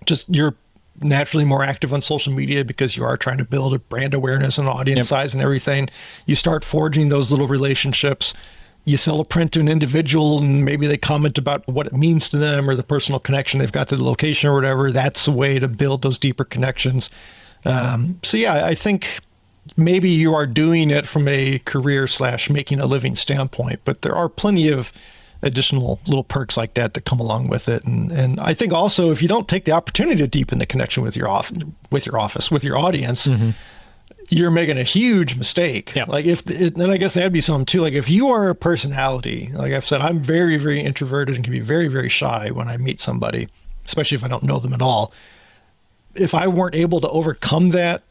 just you're naturally more active on social media because you are trying to build a brand awareness and audience size and everything. You start forging those little relationships. You sell a print to an individual and maybe they comment about what it means to them or the personal connection they've got to the location or whatever. That's a way to build those deeper connections. So yeah, I think maybe you are doing it from a career / making a living standpoint, but there are plenty of additional little perks like that come along with it. And I think also if you don't take the opportunity to deepen the connection with your audience, you're making a huge mistake. Yep. Like then I guess that'd be something too. Like if you are a personality, like I've said, I'm very, very introverted and can be very, very shy when I meet somebody, especially if I don't know them at all. If I weren't able to overcome that,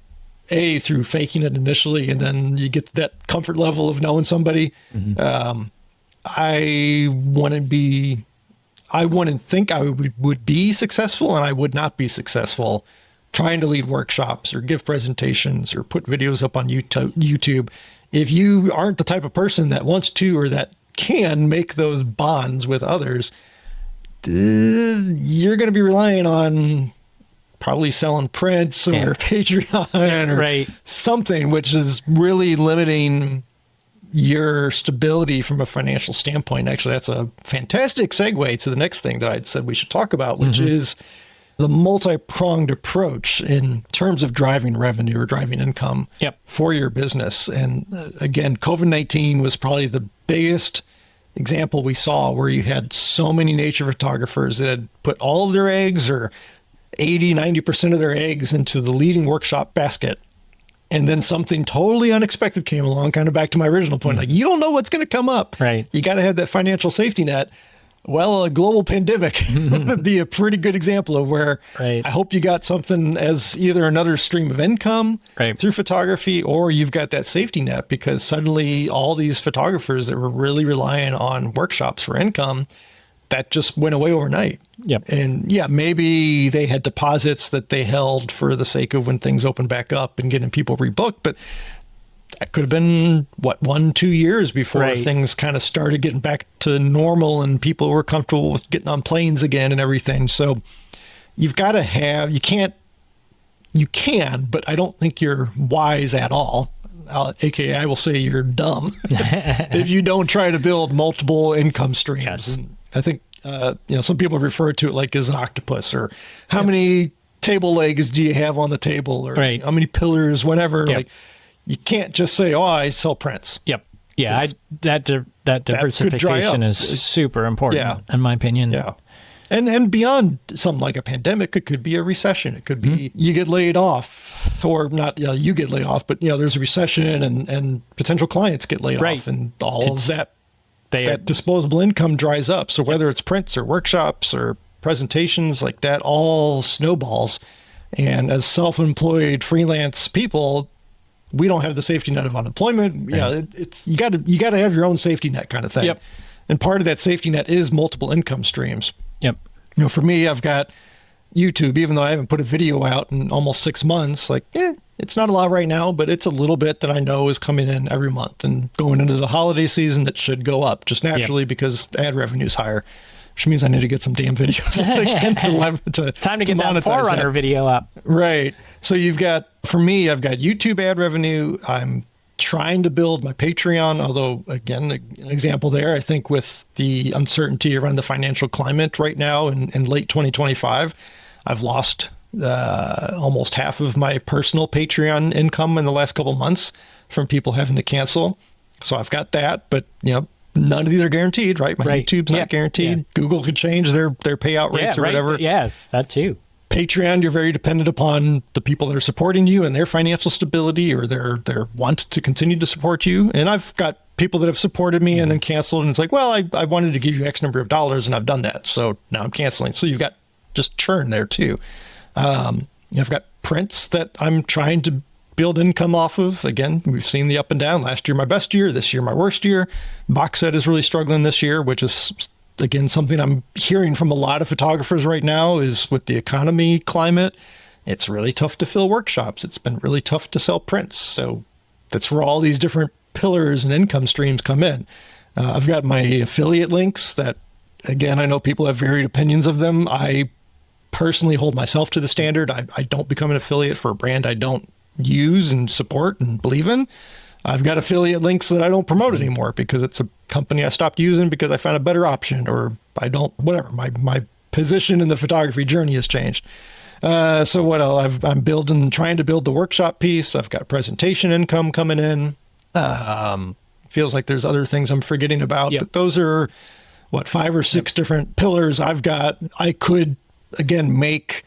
through faking it initially, and then you get to that comfort level of knowing somebody, I wouldn't think I would be successful, and I would not be successful trying to lead workshops or give presentations or put videos up on YouTube. If you aren't the type of person that wants to or that can make those bonds with others, you're going to be relying on probably selling prints or Patreon or something, which is really limiting your stability from a financial standpoint. Actually, that's a fantastic segue to the next thing that I said we should talk about, which is the multi-pronged approach in terms of driving revenue or driving income for your business. And again, COVID-19 was probably the biggest example we saw where you had so many nature photographers that had put all of their eggs or 80-90% of their eggs into the leading workshop basket. And then something totally unexpected came along, kind of back to my original point. Like, you don't know what's going to come up. Right. You got to have that financial safety net. Well, a global pandemic would be a pretty good example of where I hope you got something as either another stream of income through photography, or you've got that safety net, because suddenly all these photographers that were really relying on workshops for income, that just went away overnight. Yep. And yeah, maybe they had deposits that they held for the sake of when things open back up and getting people rebooked, but that could have been 1-2 years before things kind of started getting back to normal and people were comfortable with getting on planes again and everything. So you've got to have, you can, but I don't think you're wise at all. AKA, I will say you're dumb if you don't try to build multiple income streams. Yes. And I think, some people refer to it like as an octopus, or how many table legs do you have on the table, or how many pillars, whatever. Like, you can't just say, "Oh, I sell prints." Yep. Yeah, that diversification is super important, in my opinion. Yeah. And beyond something like a pandemic, it could be a recession. It could be you get laid off, or not you get laid off, but there's a recession and potential clients get laid off, and all of that disposable income dries up. So whether it's prints or workshops or presentations like that, all snowballs. And as self-employed freelance people, we don't have the safety net of unemployment. It's you got to have your own safety net kind of thing. Yep. And part of that safety net is multiple income streams. Yep. For me, I've got YouTube, even though I haven't put a video out in almost 6 months, it's not a lot right now, but it's a little bit that I know is coming in every month. And going into the holiday season, it should go up just naturally because ad revenue is higher, which means I need to get some damn videos again time to get that Forerunner video up. Right. So for me, I've got YouTube ad revenue. I'm trying to build my Patreon, although, again, an example there, I think with the uncertainty around the financial climate right now in late 2025, I've lost almost half of my personal Patreon income in the last couple of months from people having to cancel. So I've got that, but, none of these are guaranteed, right? My YouTube's not guaranteed. Yeah. Google could change their payout rates or whatever. Yeah, that too. Patreon, you're very dependent upon the people that are supporting you and their financial stability or their want to continue to support you. And I've got people that have supported me and then canceled. And it's like, well, I wanted to give you X number of dollars and I've done that. So now I'm canceling. So you've got just churn there too. I've got prints that I'm trying to build income off of. Again, we've seen the up and down. Last year, my best year. This year, my worst year. Box set is really struggling this year, which is, again, something I'm hearing from a lot of photographers right now is with the economy climate, it's really tough to fill workshops. It's been really tough to sell prints. So that's where all these different pillars and income streams come in. I've got my affiliate links that, again, I know people have varied opinions of them. I personally hold myself to the standard. I don't become an affiliate for a brand I don't use and support and believe in. I've got affiliate links that I don't promote anymore because it's a company I stopped using because I found a better option, or I don't, whatever. My position in the photography journey has changed. So what else? I'm trying to build the workshop piece. I've got presentation income coming in. Feels like there's other things I'm forgetting about, but those are 5 or 6 different pillars I've got. I could, again, make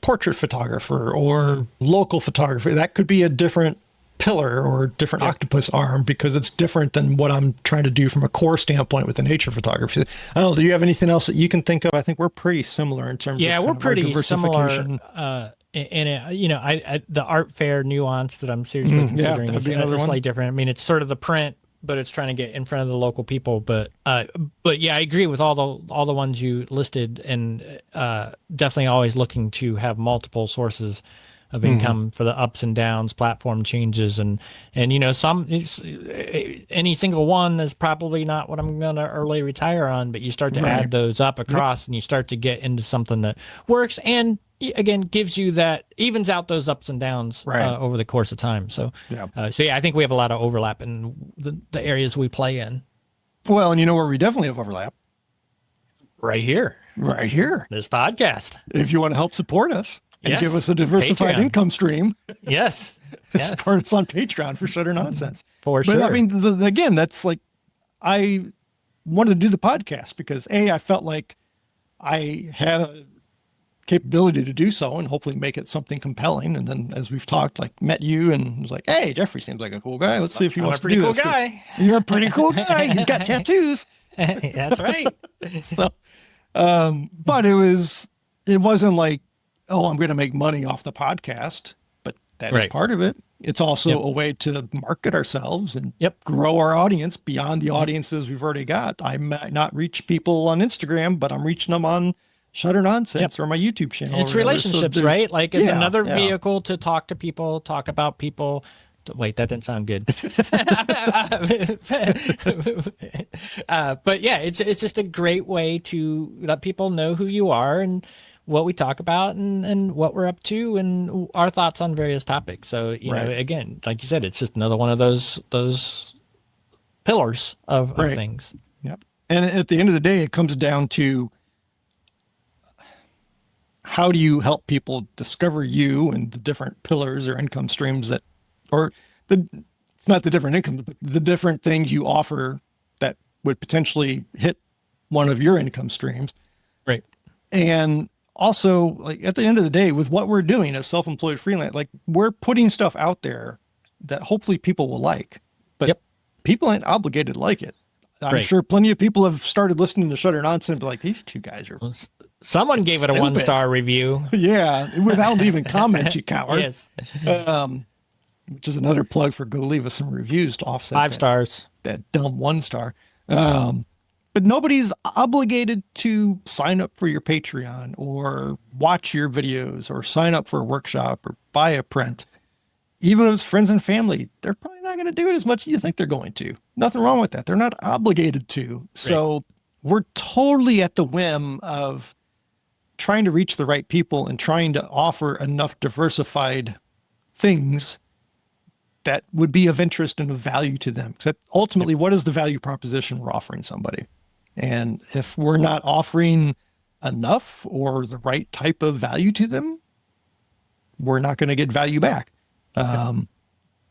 portrait photographer or local photography. That could be a different pillar or different octopus arm because it's different than what I'm trying to do from a core standpoint with the nature photography. I don't know. Do you have anything else that you can think of? I think we're pretty similar in terms of we're pretty diversification. Similar. And the art fair nuance that I'm seriously considering is slightly different. I mean, it's sort of the print, but it's trying to get in front of the local people. But yeah, I agree with all the ones you listed, and definitely always looking to have multiple sources of income for the ups and downs, platform changes, and any single one is probably not what I'm going to early retire on. But you start to add those up across, and you start to get into something that works, and again gives you that evens out those ups and downs over the course of time. So I think we have a lot of overlap in the areas we play in. Well, and where we definitely have overlap? Right here. This podcast. If you want to help support us and give us a diversified income stream. Yes. Support us on Patreon for Shutter Nonsense. For sure. But I mean, again, that's like, I wanted to do the podcast because I felt like I had a capability to do so and hopefully make it something compelling. And then as we've talked, met you and was like, hey, Jeffrey seems like a cool guy. Let's see if he wants to do this. You're a pretty cool guy. He's got tattoos. That's right. So, but it wasn't like, oh, I'm going to make money off the podcast, but that is part of it. It's also a way to market ourselves and Yep. grow our audience beyond the audiences we've already got. I might not reach people on Instagram, but I'm reaching them on Shutter Nonsense or my YouTube channel. It's relationships, right? Like it's another yeah. vehicle to talk to people, talk about people. Wait, that didn't sound good. But yeah, it's just a great way to let people know who you are and what we talk about and what we're up to and our thoughts on various topics. So, you know, again, like you said, it's just another one of those pillars of things. Yep. And at the end of the day, it comes down to how do you help people discover you and the different pillars or income streams that, or it's not the different incomes, but the different things you offer that would potentially hit one of your income streams. Right. And also, like at the end of the day, with what we're doing as self-employed freelance, like we're putting stuff out there that hopefully people will like, but people ain't obligated to like it. I'm sure plenty of people have started listening to Shutter Nonsense and be like, these two guys are someone gave it a 1-star review. Yeah, without leaving comments, you coward. Yes. Which is another plug for go leave us some reviews to offset 5 stars. That dumb 1-star. But nobody's obligated to sign up for your Patreon or watch your videos or sign up for a workshop or buy a print. Even if it's friends and family, they're probably not going to do it as much as you think they're going to. Nothing wrong with that. They're not obligated to. So we're totally at the whim of trying to reach the right people and trying to offer enough diversified things that would be of interest and of value to them. Because ultimately, what is the value proposition we're offering somebody? And if we're not offering enough or the right type of value to them, we're not going to get value back.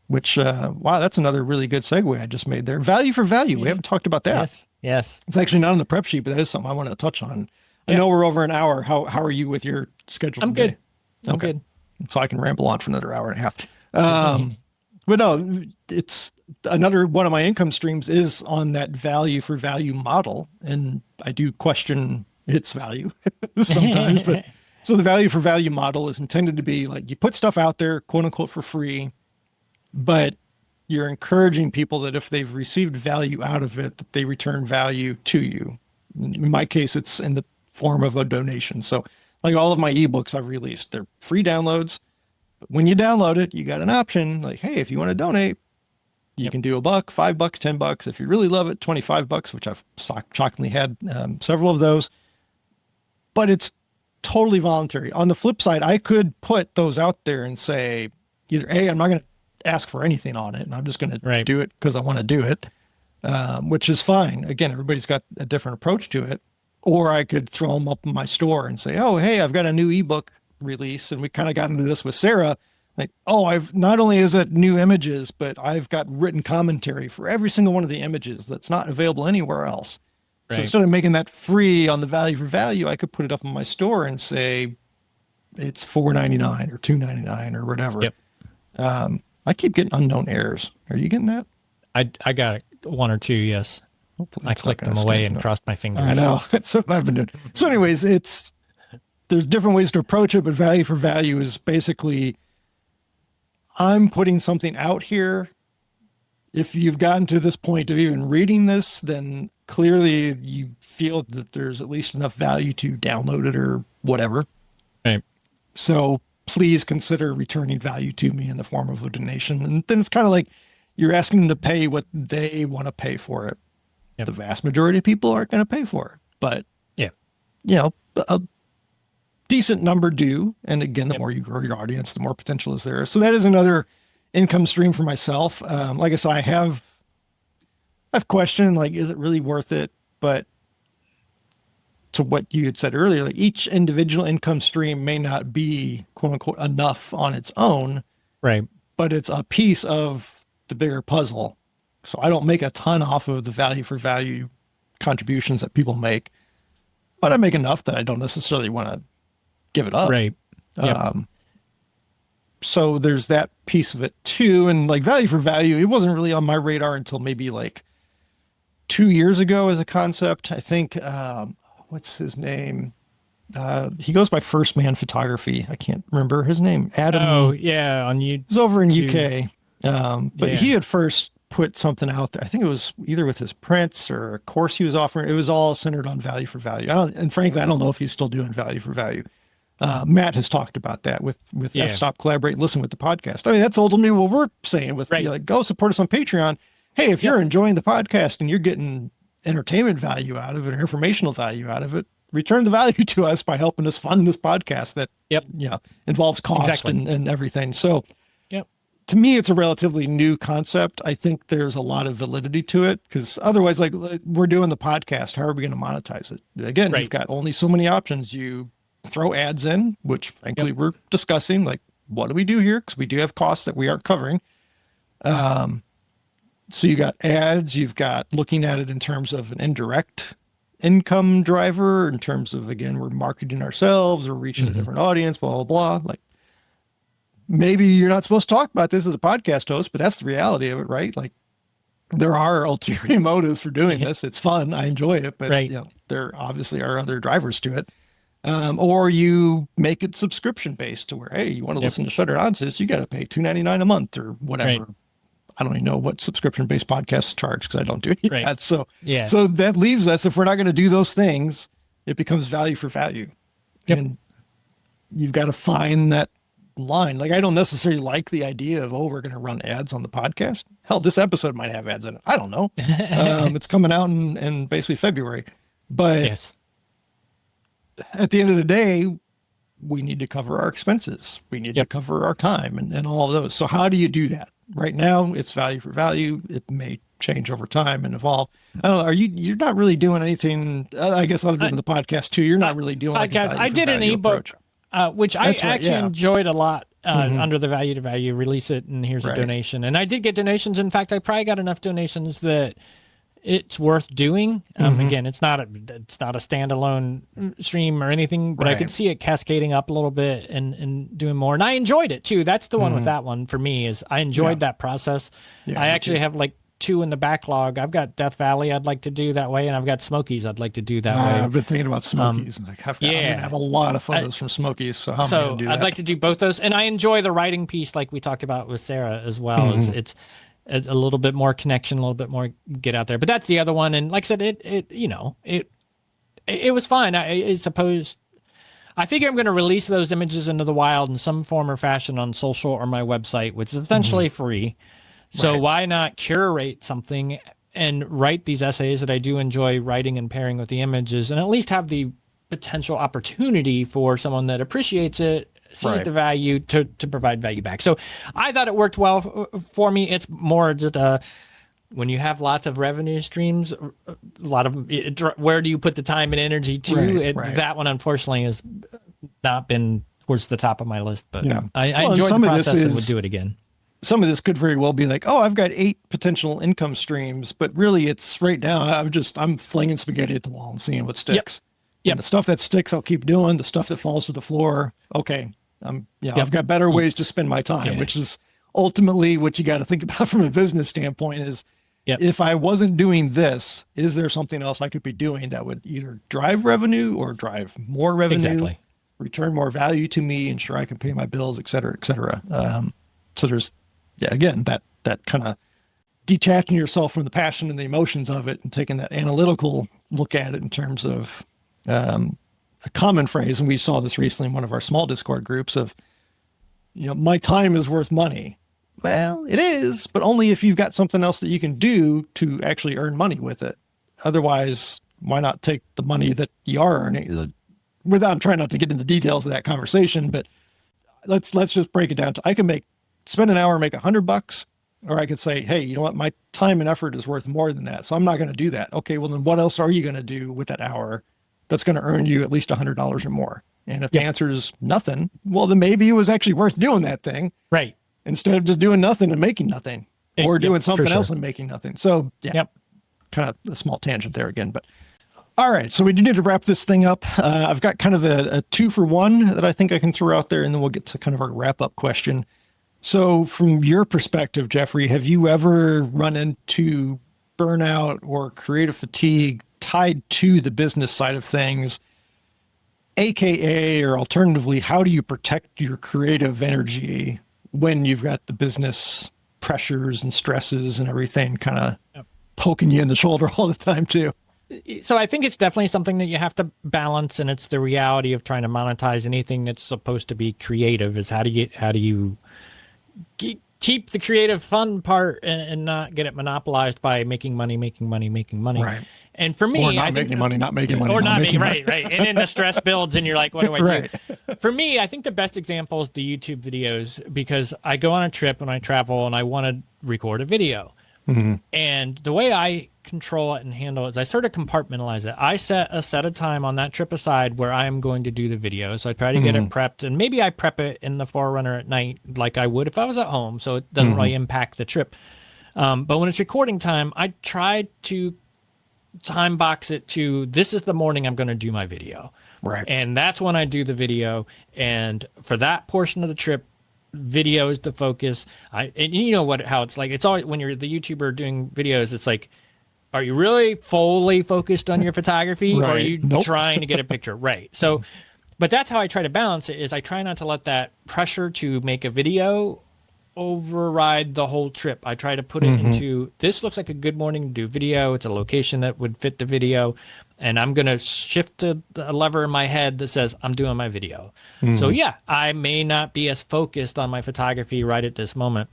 Which, wow, that's another really good segue I just made there. Value for value. We haven't talked about that. Yes. It's actually not on the prep sheet, but that is something I want to touch on. I know we're over an hour. How are you with your schedule? I'm good. I'm good. So I can ramble on for another hour and a half. But no, it's another one of my income streams is on that value for value model. And I do question its value sometimes, but so the value for value model is intended to be like you put stuff out there, quote unquote, for free, but you're encouraging people that if they've received value out of it, that they return value to you. In my case, it's in the form of a donation. So like all of my ebooks I've released, they're free downloads. But when you download it, you got an option like, hey, if you want to donate, you can do $1, $5, $10. If you really love it, $25, which I've shockingly had several of those. But it's totally voluntary. On the flip side, I could put those out there and say, either A, I'm not going to ask for anything on it, and I'm just going to do it because I want to do it, which is fine. Again, everybody's got a different approach to it. Or I could throw them up in my store and say, oh, hey, I've got a new ebook release. And we kind of got into this with Sarah. Like, oh, I've not only is it new images, but I've got written commentary for every single one of the images that's not available anywhere else. So instead of making that free on the value for value, I could put it up in my store and say it's $4.99 or $2.99 or whatever. I keep getting unknown errors. Are you getting that? I got 1 or 2, yes. I clicked them away and crossed my fingers. I know. That's what I've been doing. So anyways, there's different ways to approach it, but value for value is basically I'm putting something out here. If you've gotten to this point of even reading this, then clearly you feel that there's at least enough value to download it or whatever. Right. So please consider returning value to me in the form of a donation. And then it's kind of like you're asking them to pay what they want to pay for it. The vast majority of people aren't going to pay for it, but a decent number do. And again, the more you grow your audience, the more potential is there. So that is another income stream for myself. Like I said, I've questioned, like, is it really worth it? But to what you had said earlier, like each individual income stream may not be quote unquote enough on its own, right? But it's a piece of the bigger puzzle. So I don't make a ton off of the value for value contributions that people make, but I make enough that I don't necessarily want to give it up. Right. So there's that piece of it too. And like value for value, it wasn't really on my radar until maybe like 2 years ago as a concept. I think, what's his name? He goes by First Man Photography. I can't remember his name. Adam. Oh, yeah, on you. He's over in UK. But Yeah. he had first put something out there. I think it was either with his prints or a course he was offering. It was all centered on value for value. And frankly, I don't know if he's still doing value for value. Matt has talked about that with F-Stop, Collaborate, and Listen with the podcast. I mean, that's ultimately what we're saying with, like, go support us on Patreon. Hey, if you're enjoying the podcast and you're getting entertainment value out of it or informational value out of it, return the value to us by helping us fund this podcast that involves cost and everything. So to me, it's a relatively new concept. I think there's a lot of validity to it because otherwise, like, we're doing the podcast, how are we going to monetize it? Again, you've got only so many options. You throw ads in, which frankly we're discussing, like, what do we do here? Because we do have costs that we aren't covering. So you got ads, you've got looking at it in terms of an indirect income driver, in terms of, again, we're marketing ourselves, we're reaching a different audience, blah, blah, blah. Like, maybe you're not supposed to talk about this as a podcast host, but that's the reality of it, right? Like, there are ulterior motives for doing this. It's fun. I enjoy it, but there obviously are other drivers to it. Or you make it subscription based to where, hey, you want to listen to Shuttered Nonsense, you got to pay $2.99 a month or whatever. I don't even know what subscription-based podcasts charge because I don't do any of that. So, so that leaves us, if we're not going to do those things, it becomes value for value. And you've got to find that line. Like, I don't necessarily like the idea of, we're going to run ads on the podcast. Hell, this episode might have ads in it. I don't know. It's coming out in basically February. But at the end of the day, we need to cover our expenses. We need to cover our time and all of those. So how do you do that? Right now, it's value for value. It may change over time and evolve. I don't know. You're not really doing anything, I guess, other than the podcast too. You're not really doing podcast. I did an ebook, which I actually enjoyed a lot under the value to value. Release it, and here's a donation. And I did get donations. In fact, I probably got enough donations that it's worth doing. Again, it's not a standalone stream or anything, but I could see it cascading up a little bit and doing more. And I enjoyed it too. That's the one with that one for me, is I enjoyed that process. I actually have like 2 in the backlog. I've got Death Valley I'd like to do that way, and I've got Smokies I'd like to do that way. I've been thinking about Smokies. I'm going to have a lot of photos from Smokies, so I'm going to do that. I'd like to do both those. And I enjoy the writing piece like we talked about with Sarah as well. It's a little bit more connection, a little bit more get out there. But that's the other one. And like I said, it was fine. I suppose I figure I'm going to release those images into the wild in some form or fashion on social or my website, which is essentially free. So why not curate something and write these essays that I do enjoy writing and pairing with the images, and at least have the potential opportunity for someone that appreciates it, sees the value to provide value back. So I thought it worked well for me. It's more just when you have lots of revenue streams, a lot of where do you put the time and energy to? That one, unfortunately, has not been towards the top of my list, but I enjoyed the process and would do it again. Some of this could very well be like, I've got 8 potential income streams, but really it's right now, I'm flinging spaghetti at the wall and seeing what sticks. And the stuff that sticks, I'll keep doing. The stuff that falls to the floor, okay, I've got better ways to spend my time, which is ultimately what you got to think about from a business standpoint is, if I wasn't doing this, is there something else I could be doing that would either drive revenue or drive more revenue, return more value to me, ensure I can pay my bills, et cetera, et cetera. So there's, again, that kind of detaching yourself from the passion and the emotions of it and taking that analytical look at it in terms of a common phrase. And we saw this recently in one of our small Discord groups of, my time is worth money. Well, it is, but only if you've got something else that you can do to actually earn money with it. Otherwise, why not take the money that you are earning? I'm trying not to get into the details of that conversation, but let's just break it down to, I can spend an hour, make $100, or I could say, hey, you know what? My time and effort is worth more than that. So I'm not going to do that. Okay. Well, then what else are you going to do with that hour that's going to earn you at least $100 or more? And if the answer is nothing, well, then maybe it was actually worth doing that thing. Right. Instead of just doing nothing and making nothing, or doing something else and making nothing. So kind of a small tangent there again, but all right. So we do need to wrap this thing up. I've got kind of a 2-for-1 that I think I can throw out there, and then we'll get to kind of our wrap up question. So from your perspective, Jeffrey, have you ever run into burnout or creative fatigue tied to the business side of things? AKA, or alternatively, how do you protect your creative energy when you've got the business pressures and stresses and everything kind of poking you in the shoulder all the time too? So I think it's definitely something that you have to balance, and it's the reality of trying to monetize anything that's supposed to be creative. Is how do you keep the creative fun part and not get it monopolized by making money. Right. And for me, or not making money, right. And then the stress builds, and you're like, what do I do? For me, I think the best example is the YouTube videos, because I go on a trip and I travel and I want to record a video. Mm-hmm. And the way I control it and handle it is I sort of compartmentalize it. I set a set of time on that trip aside where I am going to do the video. So I try to get it prepped, and maybe I prep it in the Forerunner at night like I would if I was at home, so it doesn't really impact the trip. But when it's recording time, I try to time box it to, this is the morning I'm going to do my video. Right. And that's when I do the video. And for that portion of the trip, video is the focus. And you know how it's like. It's always when you're the YouTuber doing videos, it's like, are you really fully focused on your photography, or are you trying to get a picture? Right. So, but that's how I try to balance it. Is I try not to let that pressure to make a video override the whole trip. I try to put it into, this looks like a good morning to do video. It's a location that would fit the video, and I'm going to shift a lever in my head that says I'm doing my video. So yeah, I may not be as focused on my photography right at this moment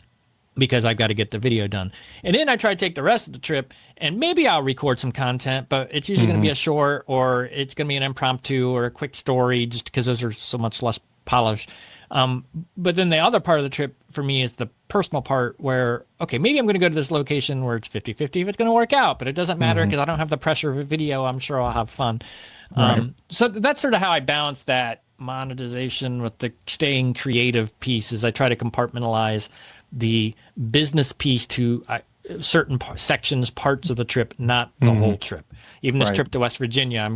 because I've got to get the video done. And then I try to take the rest of the trip, and maybe I'll record some content, but it's usually going to be a short, or it's going to be an impromptu or a quick story, just because those are so much less polished. But then the other part of the trip for me is the personal part where, okay, maybe I'm going to go to this location where it's 50-50 if it's going to work out, but it doesn't matter because I don't have the pressure of a video. I'm sure I'll have fun. So that's sort of how I balance that monetization with the staying creative piece. Is I try to compartmentalize the business piece to certain sections, parts of the trip, not the whole trip. Even this trip to West Virginia,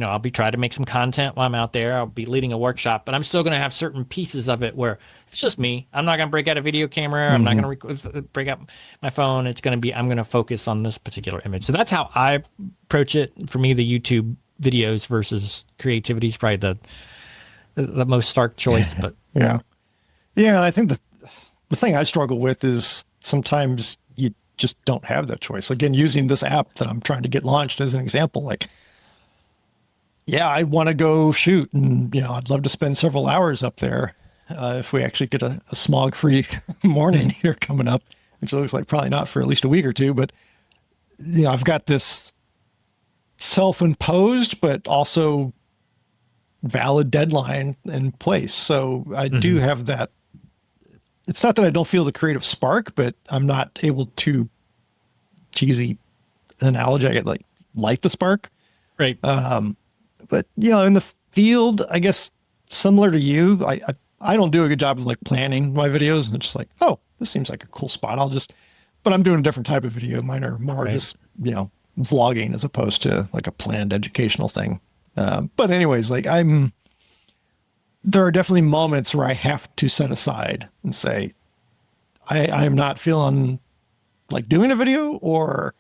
I'll be trying to make some content while I'm out there. I'll be leading a workshop, but I'm still going to have certain pieces of it where it's just me. I'm not going to break out a video camera. I'm not going to break out my phone. It's going to be, I'm going to focus on this particular image. So that's how I approach it. For me, the YouTube videos versus creativity is probably the most stark choice. But yeah, I think the thing I struggle with is sometimes you just don't have that choice. Again, using this app that I'm trying to get launched as an example, like, yeah, I want to go shoot, and I'd love to spend several hours up there if we actually get a smog-free morning here coming up, which looks like probably not for at least a week or two. But I've got this self-imposed but also valid deadline in place, so I do have that. It's not that I don't feel the creative spark, but I'm not able to, cheesy analogy, I get light the spark. Right. But in the field, I guess similar to you, I don't do a good job of planning my videos, and it's just like, oh, this seems like a cool spot. But I'm doing a different type of video. Mine are more just, vlogging as opposed to like a planned educational thing. But anyways, there are definitely moments where I have to set aside and say, I am not feeling like doing a video, or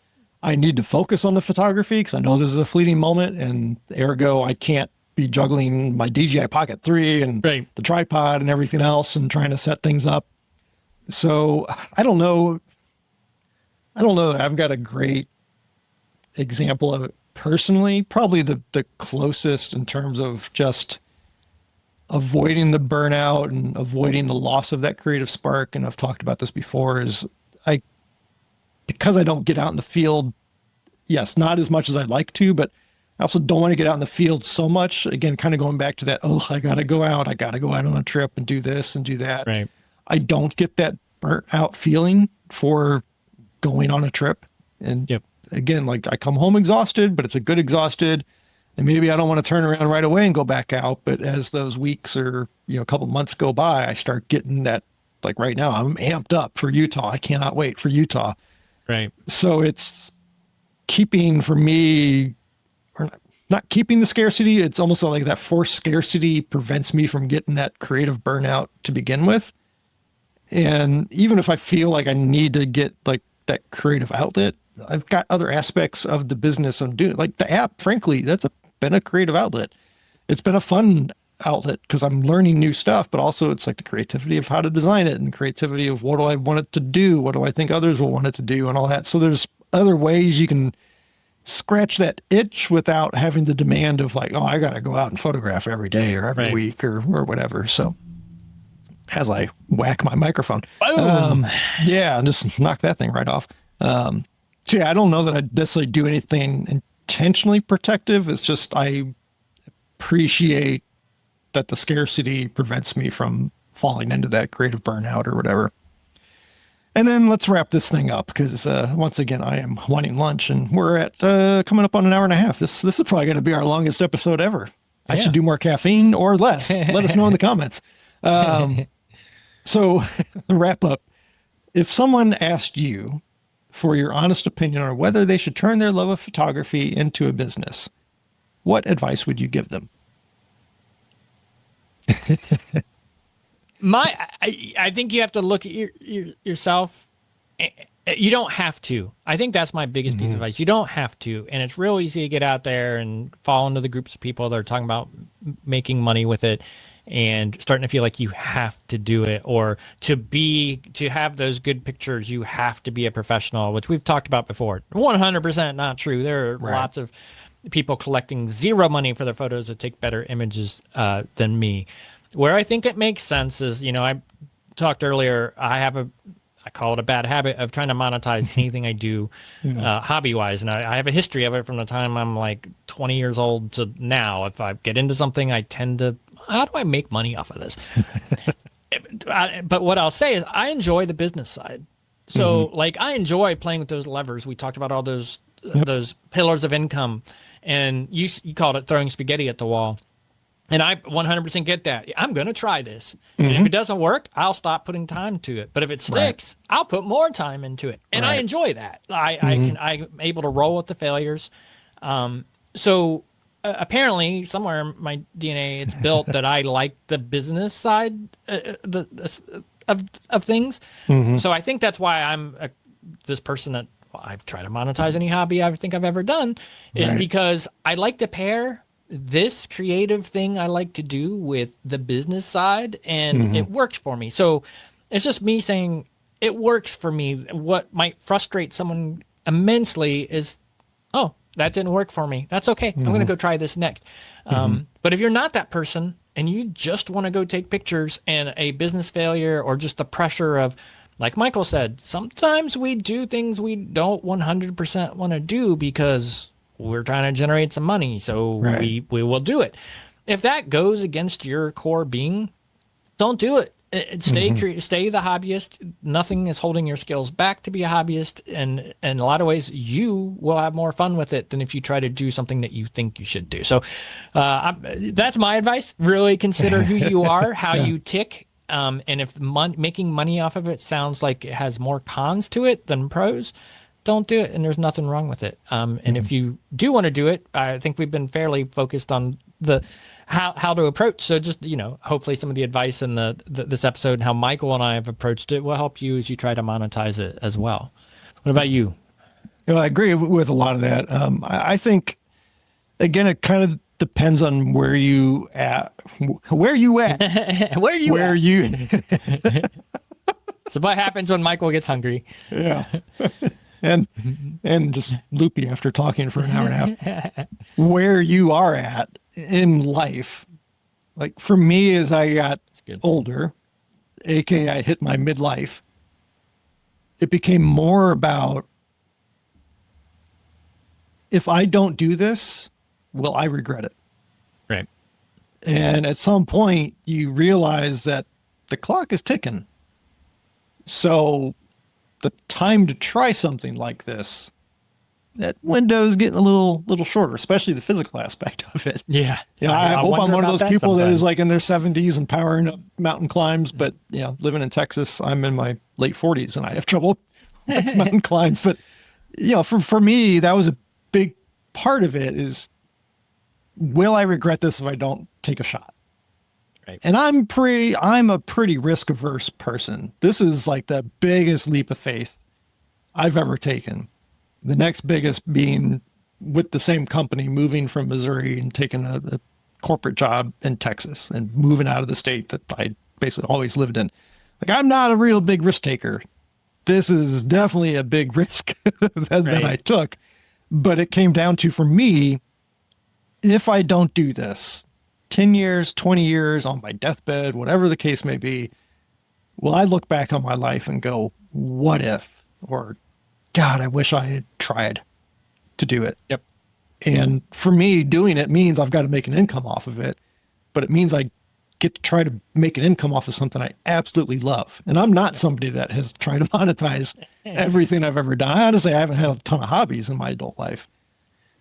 I need to focus on the photography because I know this is a fleeting moment, and ergo I can't be juggling my DJI Pocket 3 and the tripod and everything else and trying to set things up. So I don't know that I've got a great example of it personally. Probably the closest in terms of just avoiding the burnout and avoiding the loss of that creative spark. And I've talked about this before, is because I don't get out in the field, yes, not as much as I'd like to, but I also don't want to get out in the field so much. Again, kind of going back to that, I got to go out on a trip and do this and do that. Right. I don't get that burnt out feeling for going on a trip. And again, I come home exhausted, but it's a good exhausted. And maybe I don't want to turn around right away and go back out. But as those weeks or, a couple months go by, I start getting that, right now, I'm amped up for Utah. I cannot wait for Utah. Right. So it's keeping, for me, or not keeping the scarcity. It's almost like that forced scarcity prevents me from getting that creative burnout to begin with. And even if I feel like I need to get that creative outlet, I've got other aspects of the business I'm doing. The app, frankly, that's been a creative outlet. it's been a fun outlet because I'm learning new stuff, but also it's like the creativity of how to design it and creativity of what do I want it to do? What do I think others will want it to do and all that. So there's other ways you can scratch that itch without having the demand of like, oh, I got to go out and photograph every day or every week or whatever. So as I whack my microphone, yeah, just knock that thing right off. So yeah, I don't know that I necessarily do anything intentionally protective. It's just, I appreciate that the scarcity prevents me from falling into that creative burnout or whatever. And then let's wrap this thing up because once again, I am wanting lunch and we're at coming up on an hour and a half. This is probably going to be our longest episode ever. I should do more caffeine or less. Let us know in the comments. So wrap up. If someone asked you for your honest opinion on whether they should turn their love of photography into a business, what advice would you give them? I think you have to look at yourself. You don't have to. I think that's my biggest piece of advice. You don't have to. And it's real easy to get out there and fall into the groups of people that are talking about making money with it and starting to feel like you have to do it, or to have those good pictures, you have to be a professional, which we've talked about before. 100% not true. There are lots of people collecting zero money for their photos that take better images than me. Where I think it makes sense is, I talked earlier, I call it a bad habit of trying to monetize anything I do hobby-wise. And I have a history of it from the time I'm like 20 years old to now. If I get into something, I tend to, how do I make money off of this? But what I'll say is I enjoy the business side. So like I enjoy playing with those levers. We talked about all those pillars of income, and you called it throwing spaghetti at the wall. And I 100% get that. I'm going to try this. And if it doesn't work, I'll stop putting time to it. But if it sticks, I'll put more time into it. And I enjoy that. I'm able to roll with the failures. So apparently somewhere in my DNA, it's built that I like the business side of things. So I think that's why I'm this person that I've tried to monetize any hobby I think I've ever done is because I like to pair this creative thing I like to do with the business side, and it works for me. So it's just me saying it works for me. What might frustrate someone immensely is, oh, that didn't work for me. That's okay. I'm going to go try this next. But if you're not that person and you just want to go take pictures, and a business failure or just the pressure of, like Michael said, sometimes we do things we don't 100% want to do because we're trying to generate some money, so we will do it. If that goes against your core being, don't do it. Stay the hobbyist. Nothing is holding your skills back to be a hobbyist, and in a lot of ways, you will have more fun with it than if you try to do something that you think you should do. So that's my advice. Really consider who you are, how you tick, and if making money off of it sounds like it has more cons to it than pros, don't do it, and there's nothing wrong with it. And if you do want to do it, I think we've been fairly focused on the how to approach. So just, hopefully some of the advice in this episode and how Michael and I have approached it will help you as you try to monetize it as well. What about you? I agree with a lot of that. I think, again, it kind of depends on where you at. So what happens when Michael gets hungry? Yeah. And just loopy after talking for an hour and a half. Where you are at in life. Like for me, as I got older, aka I hit my midlife, it became more about, if I don't do this, will I regret it? Right. And at some point you realize that the clock is ticking. So the time to try something like this, that window is getting a little shorter, especially the physical aspect of it. Yeah. I hope I'm one of those people that is like in their 70s and powering up mountain climbs. But living in Texas, I'm in my late 40s and I have trouble with mountain climbs. But for me, that was a big part of it is, will I regret this if I don't take a shot? Right. And I'm a pretty risk averse person. This is like the biggest leap of faith I've ever taken. The next biggest being with the same company, moving from Missouri and taking a corporate job in Texas and moving out of the state that I basically always lived in. Like, I'm not a real big risk taker. This is definitely a big risk that I took. But it came down to, for me, if I don't do this 10 years, 20 years on my deathbed, whatever the case may be, will I look back on my life and go, what if? Or, God, I wish I had tried to do it. Yep. And for me, doing it means I've got to make an income off of it, but it means I get to try to make an income off of something I absolutely love. And I'm not somebody that has tried to monetize everything I've ever done. Honestly, I haven't had a ton of hobbies in my adult life.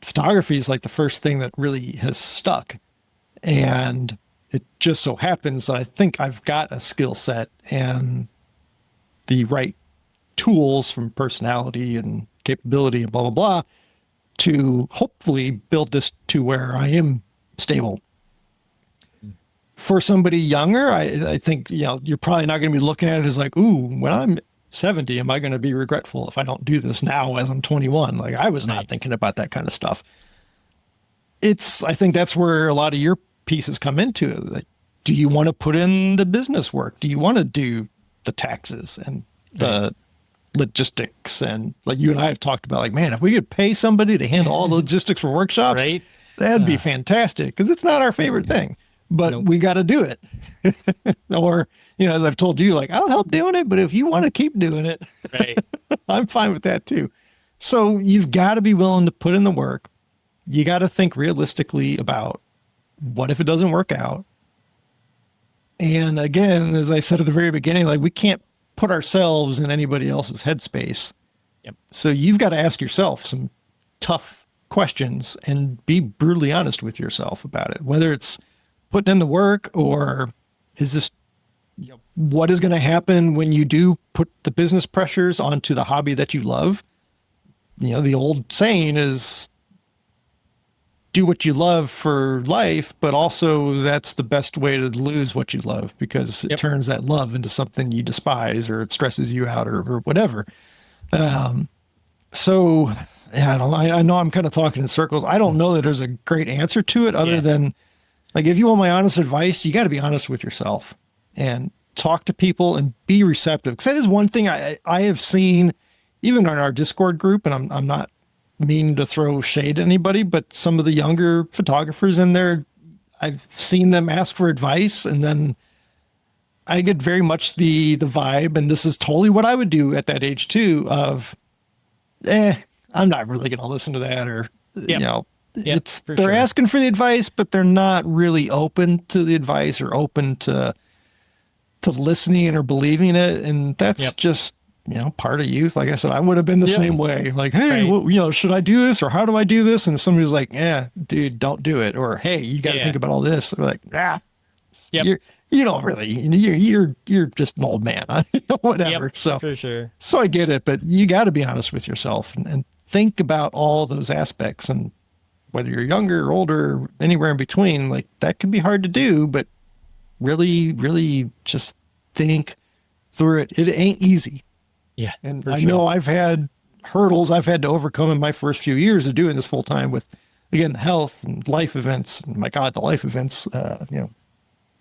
Photography is like the first thing that really has stuck. And it just so happens that I think I've got a skill set and the right tools from personality and capability and blah, blah, blah, to hopefully build this to where I am stable. For somebody younger, I think, you're probably not going to be looking at it as like, ooh, when I'm 70, am I going to be regretful if I don't do this now as I'm 21? Like, I was not thinking about that kind of stuff. I think that's where a lot of your pieces come into it. Like, do you want to put in the business work? Do you want to do the taxes and the logistics? And like you and I have talked about, like, man, if we could pay somebody to handle all the logistics for workshops, that'd be fantastic, because it's not our favorite thing. But we got to do it. Or, as I've told you, like, I'll help doing it, but if you want to keep doing it, I'm fine with that too. So you've got to be willing to put in the work. You got to think realistically about what if it doesn't work out. And again, as I said at the very beginning, like, we can't put ourselves in anybody else's headspace. Yep. So you've got to ask yourself some tough questions and be brutally honest with yourself about it, whether it's putting in the work, or is this, what is going to happen when you do put the business pressures onto the hobby that you love? The old saying is, do what you love for life, but also that's the best way to lose what you love, because it turns that love into something you despise, or it stresses you out, or whatever. So yeah, I know I'm kind of talking in circles. I don't know that there's a great answer to it other than, like, if you want my honest advice, you got to be honest with yourself and talk to people and be receptive. Because that is one thing I have seen, even in our Discord group, and I'm not meaning to throw shade at anybody, but some of the younger photographers in there, I've seen them ask for advice, and then I get very much the vibe, and this is totally what I would do at that age too, of, I'm not really going to listen to that, or, they're asking for the advice, but they're not really open to the advice or open to listening or believing it. And that's just, part of youth. Like I said, I would have been the same way. Like, hey, should I do this, or how do I do this? And if somebody was like, yeah, dude, don't do it. Or, hey, you got to think about all this. They're like, you don't really, you're just an old man, whatever. So, for sure. So I get it, but you got to be honest with yourself and think about all those aspects. And whether you're younger or older, or anywhere in between, like, that can be hard to do, but really, really just think through it. It ain't easy. Yeah. And I know I've had hurdles I've had to overcome in my first few years of doing this full time with, again, the health and life events. And my God, the life events,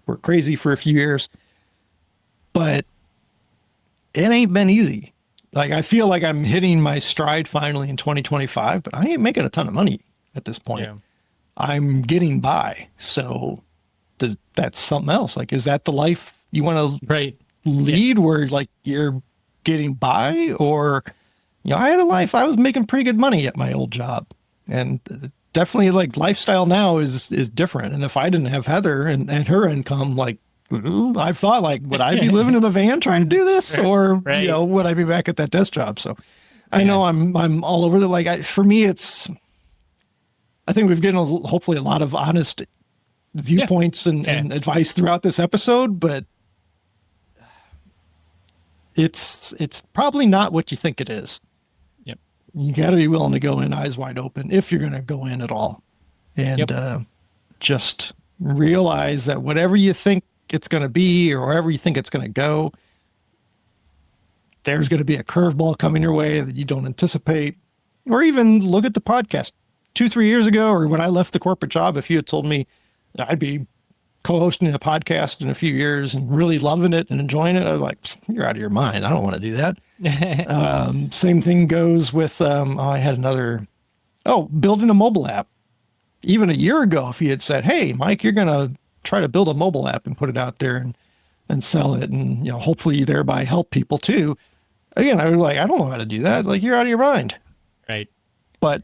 were crazy for a few years, but it ain't been easy. Like, I feel like I'm hitting my stride finally in 2025, but I ain't making a ton of money at this point. Yeah. I'm getting by. So that's something else. Like, is that the life you want to lead, where like you're getting by? Or, I had a life, I was making pretty good money at my old job, and definitely, like, lifestyle now is different. And if I didn't have Heather and her income, like, I've thought, like, would I be living in a van trying to do this, or, would I be back at that desk job? So I know I'm all over the, like, for me, I think we've given hopefully a lot of honest viewpoints and advice throughout this episode, but it's probably not what you think it is. Yep. You got to be willing to go in eyes wide open if you're going to go in at all. And just realize that whatever you think it's going to be, or wherever you think it's going to go, there's going to be a curveball coming your way that you don't anticipate. Or even look at the podcast 2-3 years ago, or when I left the corporate job, if you had told me I'd be co-hosting a podcast in a few years and really loving it and enjoying it. I'm like, you're out of your mind. I don't want to do that. Same thing goes with, I had building a mobile app. Even a year ago, if he had said, hey, Mike, you're going to try to build a mobile app and put it out there and sell it and, hopefully thereby help people too. Again, I was like, I don't know how to do that. Like, you're out of your mind. Right. But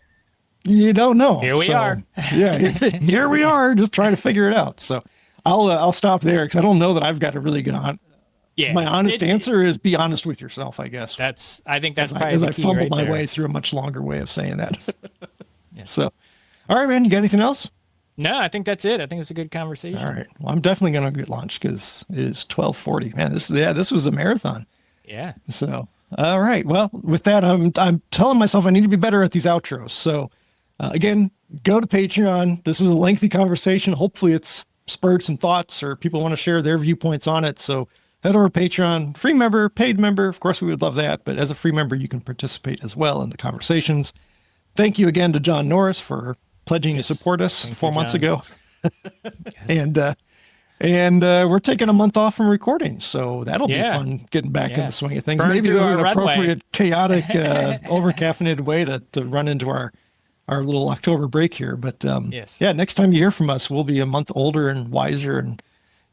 you don't know. Here we are. Yeah, here we are, just trying to figure it out. So I'll stop there because I don't know that I've got a really good my honest answer is be honest with yourself, I guess. I think that's probably as the I key fumbled right my there. way through a much longer way of saying that. Yes. So, all right, man, you got anything else? No, I think that's it. I think it's a good conversation. All right. Well, I'm definitely going to get lunch because it is 12:40. Man, this was a marathon. Yeah. So, all right. Well, with that, I'm telling myself I need to be better at these outros. So, again, go to Patreon. This is a lengthy conversation. Hopefully it's spurred some thoughts or people want to share their viewpoints on it. So head over to Patreon, free member, paid member. Of course, we would love that. But as a free member, you can participate as well in the conversations. Thank you again to John Norris for pledging to support us 4 months ago. And we're taking a month off from recording, so that'll be fun getting back in the swing of things. Maybe this is an appropriate, chaotic, over-caffeinated way to run into our little October break here. But next time you hear from us, we'll be a month older and wiser, and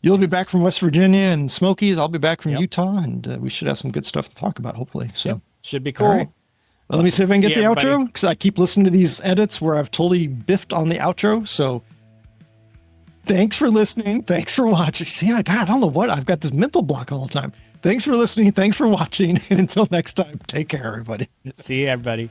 you'll be back from West Virginia and Smokies. I'll be back from Utah, and we should have some good stuff to talk about, hopefully. So should be cool. All right. Well, let me see if I can get the outro, because I keep listening to these edits where I've totally biffed on the outro. So thanks for listening. Thanks for watching. See, I don't know what. I've got this mental block all the time. Thanks for listening. Thanks for watching. And until next time, take care, everybody. See you, everybody.